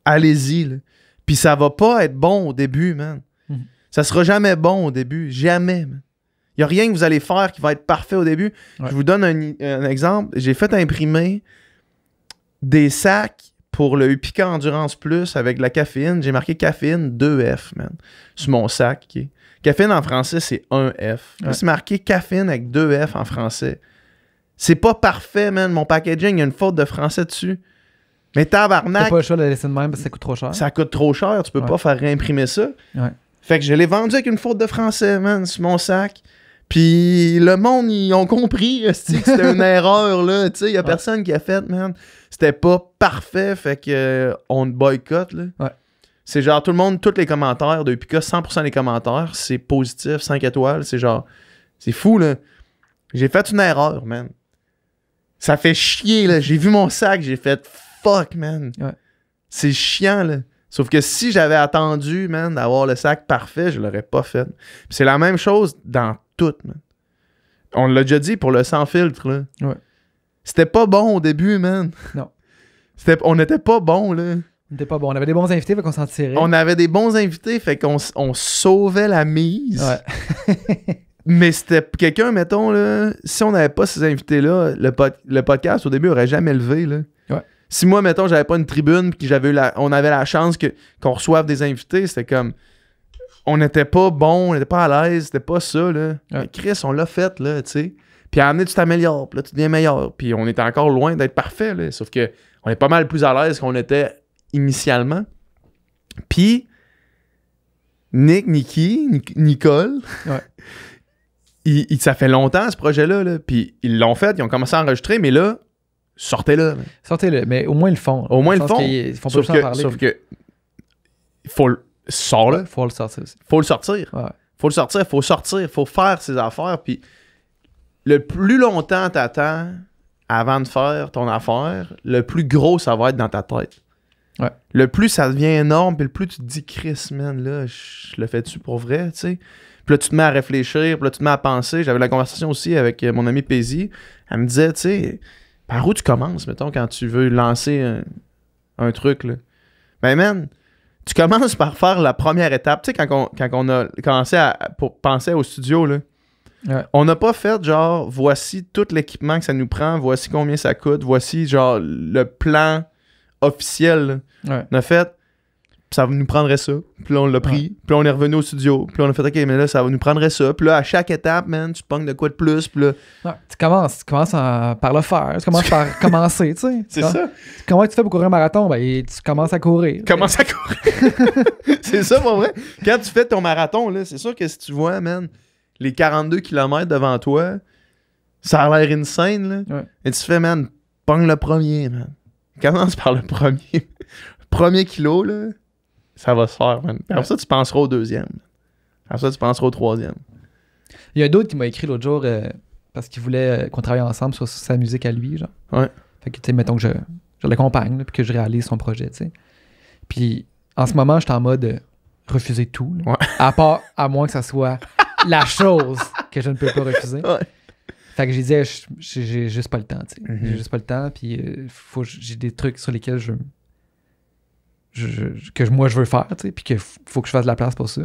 allez-y. Là. Puis ça va pas être bon au début, man. Mm-hmm. Ça sera jamais bon au début. Jamais, man. Il n'y a rien que vous allez faire qui va être parfait au début. Ouais. Je vous donne un exemple. J'ai fait imprimer des sacs pour le Upica Endurance Plus avec de la caféine. J'ai marqué caféine 2F, man, sur mon sac. Okay? Caféine en français, c'est 1F. Ouais. C'est marqué caféine avec 2F en français. C'est pas parfait, man. Mon packaging, il y a une faute de français dessus. Mais tabarnak... T'as pas le choix de la laisser de même parce que ça coûte trop cher. Ça coûte trop cher. Tu peux pas faire réimprimer ça. Ouais. Fait que je l'ai vendu avec une faute de français, man, sur mon sac. Puis le monde, ils ont compris que c'était une erreur, là. Tu sais, il y a personne qui a fait, man. C'était pas parfait, fait que on boycotte, là. Ouais. C'est genre tout le monde, tous les commentaires de Upica, 100% des commentaires, c'est positif, 5 étoiles. C'est genre, c'est fou, là. J'ai fait une erreur, man. Ça fait chier, là. J'ai vu mon sac, j'ai fait fuck, man. Ouais. C'est chiant, là. Sauf que si j'avais attendu, man, d'avoir le sac parfait, je l'aurais pas fait. Puis c'est la même chose dans tout, man. On l'a déjà dit pour le sans filtre, là. Ouais. C'était pas bon au début, man. Non. On n'était pas bon, là. On était pas bon. On avait des bons invités, fait qu'on s'en tirait. On avait des bons invités, fait qu'on sauvait la mise. Ouais. Mais c'était quelqu'un, mettons, là, si on n'avait pas ces invités-là, le podcast, au début, aurait jamais levé, là. Ouais. Si moi, mettons, j'avais pas une tribune, puis on avait la chance qu'on reçoive des invités, c'était comme... on n'était pas bon, on n'était pas à l'aise, c'était pas ça, là. Mais Chris, on l'a fait, là, tu sais. Puis à amener, tu t'améliores, puis là, tu deviens meilleur. Puis on était encore loin d'être parfait, là. Sauf que on est pas mal plus à l'aise qu'on était initialement. Puis Nicole, ça fait longtemps, ce projet-là, là. Puis ils l'ont fait, ils ont commencé à enregistrer, mais là, sortez-le. Sortez-le, mais au moins ils le font. Au moins ils le font. Ils font pas en parler. Sauf que faut le sortir. Faut le sortir aussi. Faut le sortir. Ouais. Faut le sortir, faut sortir, faut faire ses affaires. Puis le plus longtemps t'attends avant de faire ton affaire, le plus gros ça va être dans ta tête. Ouais. Le plus ça devient énorme, puis le plus tu te dis, Chris, man, là, je le fais-tu pour vrai, tu sais? Puis là, tu te mets à réfléchir, puis là, tu te mets à penser. J'avais la conversation aussi avec mon ami Paisy. Elle me disait, tu sais, par où tu commences, mettons, quand tu veux lancer un truc, là? Ben, man, tu commences par faire la première étape. Tu sais, quand on a commencé pour penser au studio, là, on n'a pas fait genre, voici tout l'équipement que ça nous prend, voici combien ça coûte, voici genre le plan officiel. On a fait, ça nous prendrait ça. Puis là, on l'a pris. Puis là, on est revenu au studio. Puis là, on a fait, OK, mais là, ça nous prendrait ça. Puis là, à chaque étape, man, tu pognes de quoi de plus. Puis là... tu commences par le faire. Tu commences par commencer, tu sais. C'est ça. Comment tu fais pour courir un marathon? Ben, tu commences à courir. Commence à courir. C'est ça, pas vrai? Quand tu fais ton marathon, là, c'est sûr que si tu vois, man, les 42 km devant toi, ça a l'air insane, là. Et tu fais, man, pogne le premier, man. Commence par le premier. Premier kilo, là. Ça va se faire, man. Après ça, tu penseras au deuxième. Après ça, tu penseras au troisième. Il y a d'autres qui m'a écrit l'autre jour parce qu'il voulait qu'on travaille ensemble sur sa musique à lui, genre. Ouais. Fait que, tu sais, mettons que je l'accompagne, puis que je réalise son projet, tu sais. Puis, en ce moment, je suis en mode refuser tout. Ouais. À moins que ça soit la chose que je ne peux pas refuser. Ouais. Fait que j'ai dit, j'ai juste pas le temps, tu sais. J'ai juste pas le temps, puis j'ai des trucs sur lesquels moi je veux faire, tu sais, puis qu'il faut que je fasse de la place pour ça.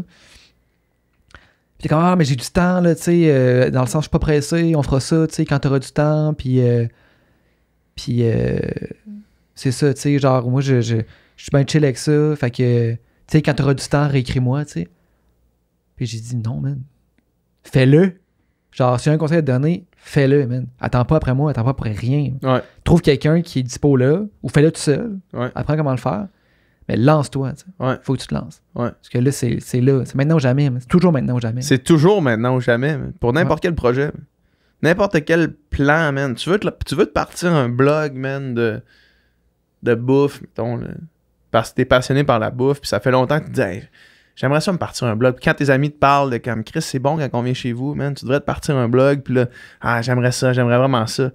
Puis comme, mais j'ai du temps, là, tu sais, dans le sens, je suis pas pressé, on fera ça, tu sais, quand t'auras du temps, puis c'est ça, tu sais, genre, moi, je suis bien chill avec ça, fait que, tu sais, quand t'auras du temps, réécris-moi, tu sais. Puis j'ai dit, non, man, fais-le. Genre, si j'ai un conseil à te donner, fais-le, man. Attends pas après moi, attends pas après rien. Ouais. Trouve quelqu'un qui est dispo là, ou fais-le tout seul, apprends comment le faire. Mais lance-toi, tu sais. Faut que tu te lances. Parce que là, c'est là. C'est maintenant ou jamais. C'est toujours maintenant ou jamais. C'est toujours maintenant ou jamais, man. Pour n'importe quel projet. Man. N'importe quel plan, man. Tu veux te partir un blog, man, de bouffe, mettons, là. Parce que t'es passionné par la bouffe, puis ça fait longtemps que tu te dis, hey, j'aimerais ça me partir un blog. Puis quand tes amis te parlent de comme, Chris, c'est bon quand on vient chez vous, man, tu devrais te partir un blog, puis là, j'aimerais vraiment ça.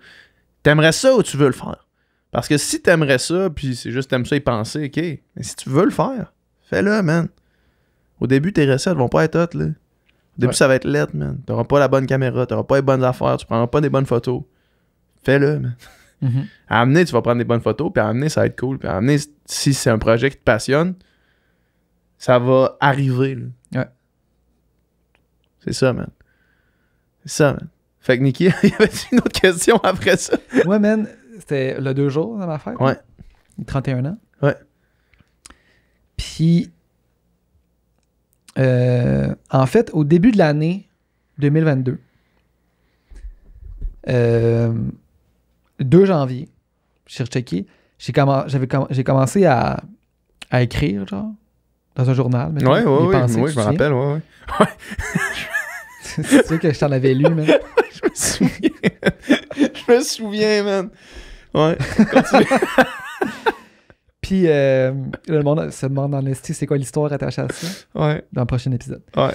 T'aimerais ça ou tu veux le faire? Parce que si t'aimerais ça, puis c'est juste t'aimes ça y penser, OK. Mais si tu veux le faire, fais-le, man. Au début, tes recettes vont pas être hot, là. Au début, ça va être lettre, man. T'auras pas la bonne caméra, t'auras pas les bonnes affaires, tu prendras pas des bonnes photos. Fais-le, man. À amener, tu vas prendre des bonnes photos, puis à amener, ça va être cool. Puis à amener, si c'est un projet qui te passionne, ça va arriver, là. Ouais. C'est ça, man. C'est ça, man. Fait que Niki, il y avait une autre question après ça? Ouais, man. C'était le 2 jours dans ma fête. Ouais. 31 ans. Ouais. Puis, en fait, au début de l'année 2022, 2 janvier, j'ai rechecké, j'ai commencé à écrire, genre, dans un journal. Oui, je me rappelle, ouais. C'est sûr que je t'en avais lu, man. Je me souviens, man. Ouais, continue. Puis, le monde se demande dans l'esti, c'est quoi l'histoire attachée à ça? Ouais. Dans le prochain épisode. Ouais.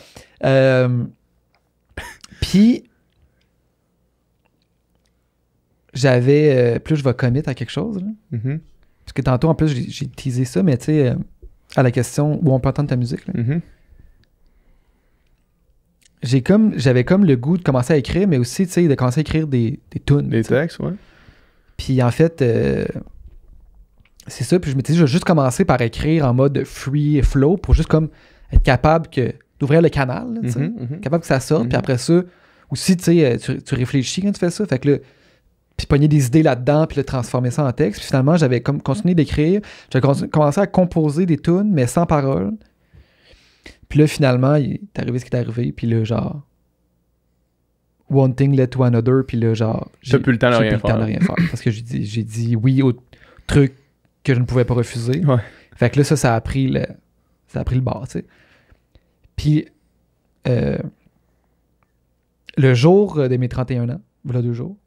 Puis, j'avais... plus je vais commit à quelque chose, là. Mm-hmm. Parce que tantôt, en plus, j'ai teasé ça, mais tu sais, à la question où on peut entendre ta musique, là. Mm-hmm. J'avais comme le goût de commencer à écrire, mais aussi, tu sais, de commencer à écrire des tunes. Des textes, ouais. Puis en fait, c'est ça. Puis je me disais, je vais juste commencer par écrire en mode free flow pour juste comme être capable d'ouvrir le canal, là, tu sais. Capable que ça sorte. Puis après ça, aussi, tu sais, tu réfléchis quand tu fais ça. Fait que là, puis pogner des idées là-dedans, puis le transformer ça en texte. Puis finalement, j'avais comme continué d'écrire. J'avais commencé à composer des tunes, mais sans paroles. Puis là, finalement, il est arrivé ce qui est arrivé. Puis là, genre, one thing led to another. Puis là, genre, j'ai plus le temps de rien faire. Parce que j'ai dit oui au truc que je ne pouvais pas refuser. Ouais. Fait que là, ça a pris le bord, tu sais. Puis, le jour de mes 31 ans, voilà 2 jours,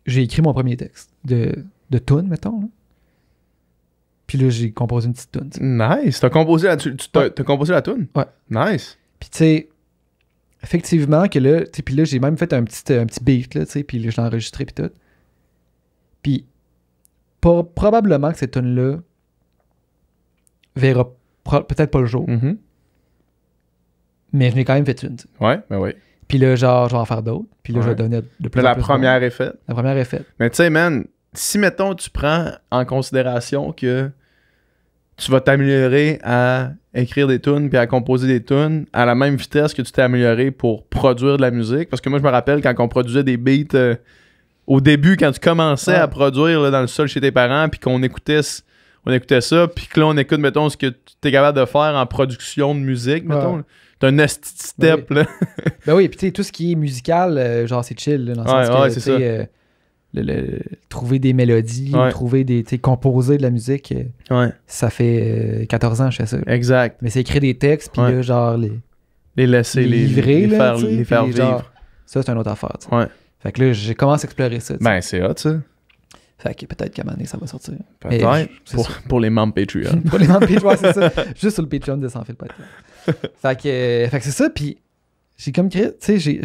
j'ai écrit mon premier texte de tune, mettons. Là. Puis là, j'ai composé une petite tune. Nice! T'as composé t'as composé la tune? Ouais. Nice! Puis tu sais, effectivement que là, puis là, j'ai même fait un petit beat, là, tu sais, puis là, je l'ai enregistré puis tout. Puis, probablement que cette tune-là verra peut-être pas le jour. Mm-hmm. Mais je l'ai quand même fait une. Ouais, ben oui. Puis là, genre, je vais en faire d'autres. Puis là, je vais donner de plus en plus. La première est faite. La première est faite. Mais tu sais, man, si, mettons, tu prends en considération que tu vas t'améliorer à écrire des tunes puis à composer des tunes à la même vitesse que tu t'es amélioré pour produire de la musique. Parce que moi, je me rappelle quand on produisait des beats au début, quand tu commençais à produire là, dans le sol chez tes parents puis qu'on écoutait ça, puis que là, on écoute, mettons, ce que tu es capable de faire en production de musique, mettons. Ouais. C'est un esti step, oui. là. Ben oui, puis tu sais, tout ce qui est musical, genre, c'est chill, là, dans le sens que, c'est ça. Trouver des mélodies, trouver des, tu sais, composer de la musique, ça fait 14 ans que je fais ça. Exact. Mais c'est écrire des textes, puis là, genre, les laisser, les livrer, les faire vivre. Genre, ça, c'est une autre affaire, tu sais. Ouais. Fait que là, j'ai commencé à explorer ça, Ben, c'est hot, ça. Fait que peut-être qu'à un moment donné, ça va sortir. Peut-être. Pour les membres Patreon. Pour les membres Patreon, c'est ça. Juste sur le Patreon de Sans Fil Podcast. Fait que c'est ça, puis j'ai comme créé, tu sais, je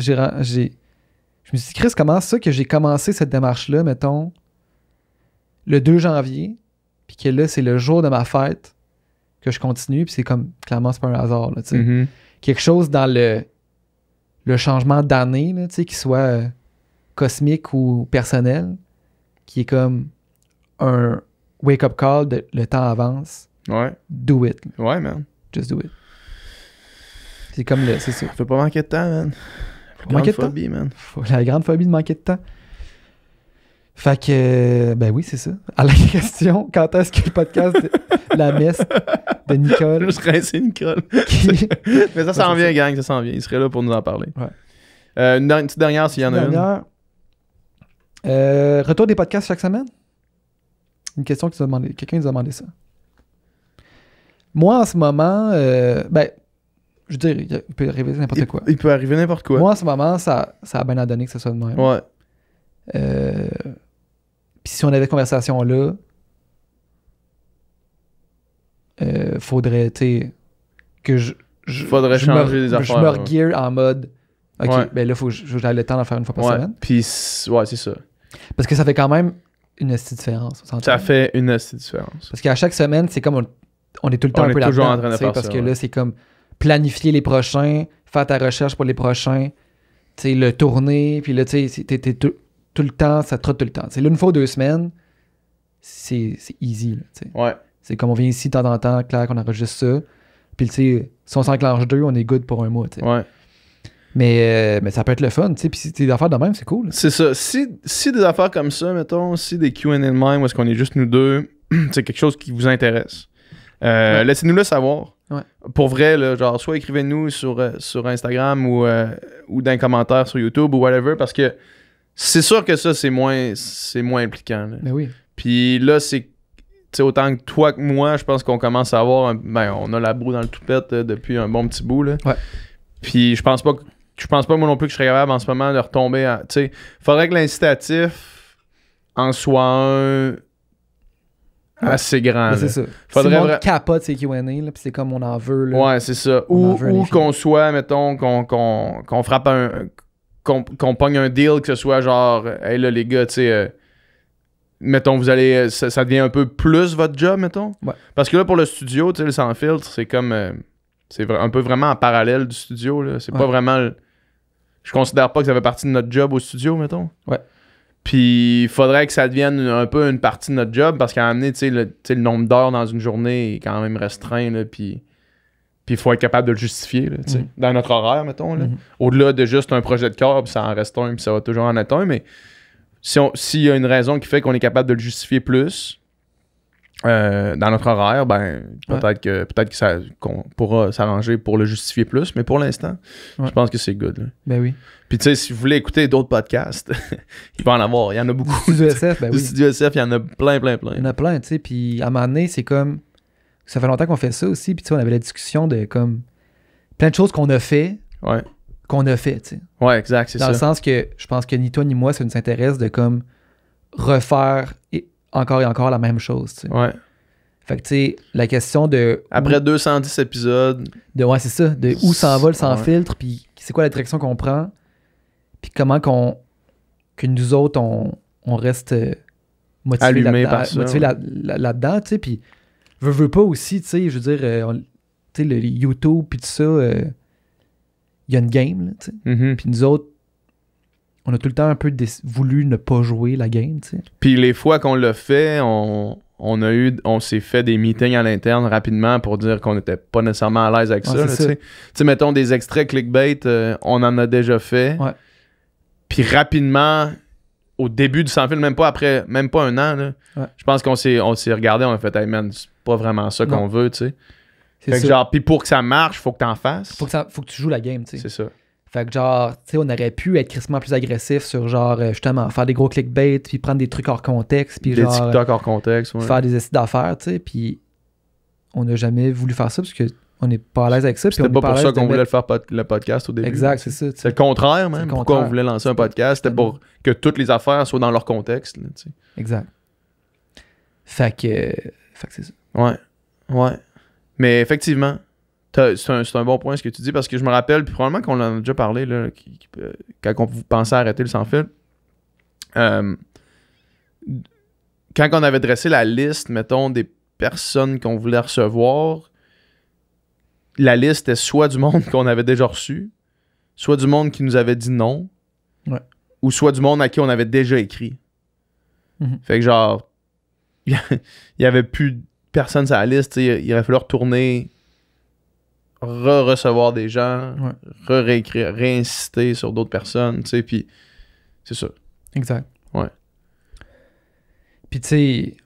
me suis dit, Chris, comment ça que j'ai commencé cette démarche-là, mettons, le 2 janvier, puis que là, c'est le jour de ma fête que je continue, puis c'est comme, clairement, c'est pas un hasard, là, tu sais. Mm-hmm. Quelque chose dans le changement d'année, là, tu sais, qui soit cosmique ou personnel, qui est comme un wake-up call de le temps avance. Ouais. Do it. Ouais, man. Just do it. C'est comme c'est ça. Faut pas manquer de temps, man. Manquer de phobie, man. La grande phobie de manquer de temps. Fait que, ben oui, c'est ça. À la question, quand est-ce que le podcast La Messe de Nicole... Juste rincer Nicole. Mais ça s'en vient, gang, ça s'en vient. Il serait là pour nous en parler. Ouais. Une petite dernière, s'il y en a une. Retour des podcasts chaque semaine? Une question qui nous a demandé. Quelqu'un nous a demandé ça. Moi, en ce moment, ben, je veux dire, il peut arriver n'importe quoi. Il peut arriver n'importe quoi. Moi, en ce moment, ça a bien à donner que ce soit de même. Ouais. Puis si on avait cette conversation-là, faudrait, tu sais, que faudrait changer des affaires. Je me regear en mode, OK, ben là, faut que j'aille le temps d'en faire une fois par semaine. Puis, ouais, c'est ça. Parce que ça fait quand même une petite différence. Ça fait une petite différence. Parce qu'à chaque semaine, c'est comme on est tout le temps un peu là-dedans. En train de faire parce que là, c'est comme planifier les prochains, faire ta recherche pour les prochains, tu sais, le tourner, puis là, tu sais, t'es tout le temps, ça trotte tout le temps. C'est là, une fois ou 2 semaines, c'est easy, là, tu sais. Ouais. C'est comme on vient ici de temps en temps, clair qu'on enregistre ça, puis tu sais, si on s'enclenche 2, on est good pour 1 mois, tu sais. Ouais. Mais ça peut être le fun, tu sais, puis si t'es des affaires de même, c'est cool. C'est ça. Si des affaires comme ça, mettons, si des Q&A de même, où est-ce qu'on est juste nous deux, c'est quelque chose qui vous intéresse, laissez-nous le savoir. Ouais. Pour vrai, là, genre, soit écrivez-nous sur Instagram ou dans les commentaires sur YouTube ou whatever, parce que c'est sûr que ça, c'est moins impliquant. Là. Mais oui. Puis là, c'est autant que toi que moi, je pense qu'on commence à avoir on a la broue dans le toupette depuis un bon petit bout. Là. Ouais. Puis je pense pas moi non plus que je serais capable en ce moment de retomber à. Tu sais, faudrait que l'incitatif en soit un assez grand. C'est ça. Faudrait si le monde capote ces Q&A, puis c'est comme on en veut. Là, ouais, c'est ça. Ou qu'on soit, mettons, qu'on frappe qu'on pogne un deal, que ce soit genre, hey là les gars, tu sais, mettons, vous allez, ça devient un peu plus votre job, mettons. Ouais. Parce que là, pour le studio, tu sais, le sans filtre, c'est comme, c'est un peu vraiment en parallèle du studio, là. C'est pas vraiment, je considère pas que ça fait partie de notre job au studio, mettons. Ouais. Puis il faudrait que ça devienne un peu une partie de notre job, parce qu'à un moment donné, tu sais, le nombre d'heures dans une journée est quand même restreint, là, puis il faut être capable de le justifier, là, dans notre horaire, mettons. Là. Au-delà de juste un projet de corps, puis ça en reste un, puis ça va toujours en être un. Mais s'il y a une raison qui fait qu'on est capable de le justifier plus, dans notre horaire, ben peut-être qu'on pourra s'arranger pour le justifier plus, mais pour l'instant, je pense que c'est good. Là. Ben oui. Puis tu sais, si vous voulez écouter d'autres podcasts, il va en avoir, il y en a beaucoup. Du Studio SF, ben oui. Du Studio SF, il y en a plein. Il y en a plein, tu sais, puis à un moment donné, c'est comme, ça fait longtemps qu'on fait ça aussi, puis tu sais, on avait la discussion de comme, plein de choses qu'on a fait, tu sais. Ouais, exact, c'est ça. Dans le sens que, je pense que ni toi ni moi, ça nous intéresse de comme, refaire encore et encore la même chose, tu sais. Ouais. Fait que, tu sais, la question de... Après 210 épisodes... Ouais, c'est ça. De où s'en va le sans filtre, puis c'est quoi la direction qu'on prend, puis comment que nous autres, on reste motivés là-dedans, tu sais, puis veux pas aussi, tu sais, je veux dire, tu sais, le YouTube, puis tout ça, il y a une game, là, tu sais. Mm-hmm. Puis nous autres, on a tout le temps un peu voulu ne pas jouer la game, tu sais. Puis les fois qu'on l'a fait, on s'est fait des meetings à l'interne rapidement pour dire qu'on n'était pas nécessairement à l'aise avec ça. Tu sais, mettons des extraits clickbait, on en a déjà fait. Ouais. Puis rapidement, au début du sans-fil, même pas un an, là, je pense qu'on s'est regardé, on a fait, hey man, c'est pas vraiment ça qu'on veut, tu sais. Fait que genre, puis pour que ça marche, faut que t'en fasses. Faut que tu joues la game, tu sais. C'est ça. Fait que genre, tu sais, on aurait pu être crissement plus agressif sur genre, justement, faire des gros clickbait, puis prendre des trucs hors contexte, puis genre... Des TikTok hors contexte, faire des essais d'affaires, tu sais, puis on n'a jamais voulu faire ça parce qu'on n'est pas à l'aise avec ça. C'était pas pour ça qu'on voulait faire le podcast au début. Exact, c'est ça. C'est le contraire, même. Pourquoi on voulait lancer un podcast? C'était pour que toutes les affaires soient dans leur contexte, là, tu sais. Exact. Fait que c'est ça. Ouais. Mais effectivement... C'est un bon point ce que tu dis parce que je me rappelle, puis probablement qu'on en a déjà parlé là, quand on pensait arrêter le sans-fil. Quand on avait dressé la liste, mettons, des personnes qu'on voulait recevoir, la liste était soit du monde qu'on avait déjà reçu, soit du monde qui nous avait dit non, ou soit du monde à qui on avait déjà écrit. Mm-hmm. Fait que genre, il y avait plus personne sur la liste, il aurait fallu retourner... recevoir des gens, réécrire, réinsister sur d'autres personnes, tu sais, puis c'est ça. Exact. Ouais. Puis tu sais,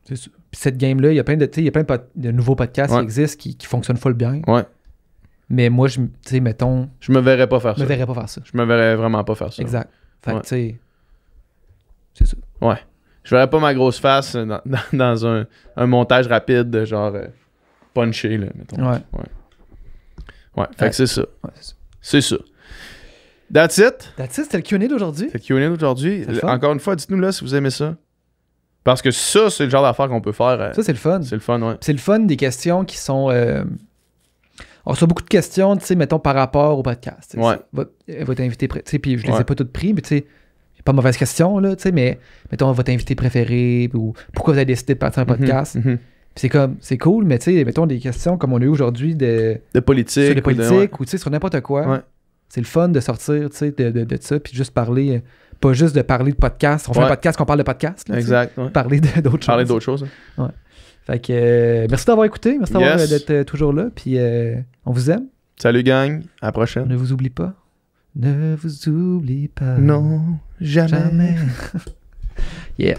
c'est ça. Puis cette game-là, il y a plein de nouveaux podcasts qui existent, qui fonctionnent full bien. Ouais. Mais moi, tu sais, mettons... Je me verrais pas faire ça. Je me verrais pas faire ça. Je me verrais vraiment pas faire ça. Exact. Fait que tu sais, c'est ça. Ouais. Je verrais pas ma grosse face dans un montage rapide de genre punché, là, mettons. Ouais, fait que c'est ça. Ouais, c'est ça. That's it. C'était le Q&A d'aujourd'hui. C'est le Q&A d'aujourd'hui. Encore une fois, dites-nous là si vous aimez ça. Parce que ça, c'est le genre d'affaires qu'on peut faire. Ça, c'est le fun. C'est le fun, ouais. C'est le fun des questions qui sont... On reçoit beaucoup de questions, tu sais, mettons, par rapport au podcast. Ouais. Votre invité... Tu sais, puis je les ai pas toutes prises, mais tu sais, il n'y a pas de mauvaise question, là, tu sais, mais mettons, votre invité préféré, ou pourquoi vous avez décidé de partir un podcast. C'est cool, mais tu sais, mettons des questions comme on a eu aujourd'hui de politique. Sur les politiques ou tu sais, sur n'importe quoi. Ouais. C'est le fun de sortir, tu sais, de ça, puis juste parler, pas juste de parler de podcast. On fait un podcast qu'on parle de podcast. Là, exact. Ouais. Parler d'autres choses. Parler d'autres choses. Ouais. Fait que merci d'avoir écouté, merci d'être toujours là, puis on vous aime. Salut gang, à la prochaine. Ne vous oublie pas. Ne vous oublie pas. Non, jamais. Yeah.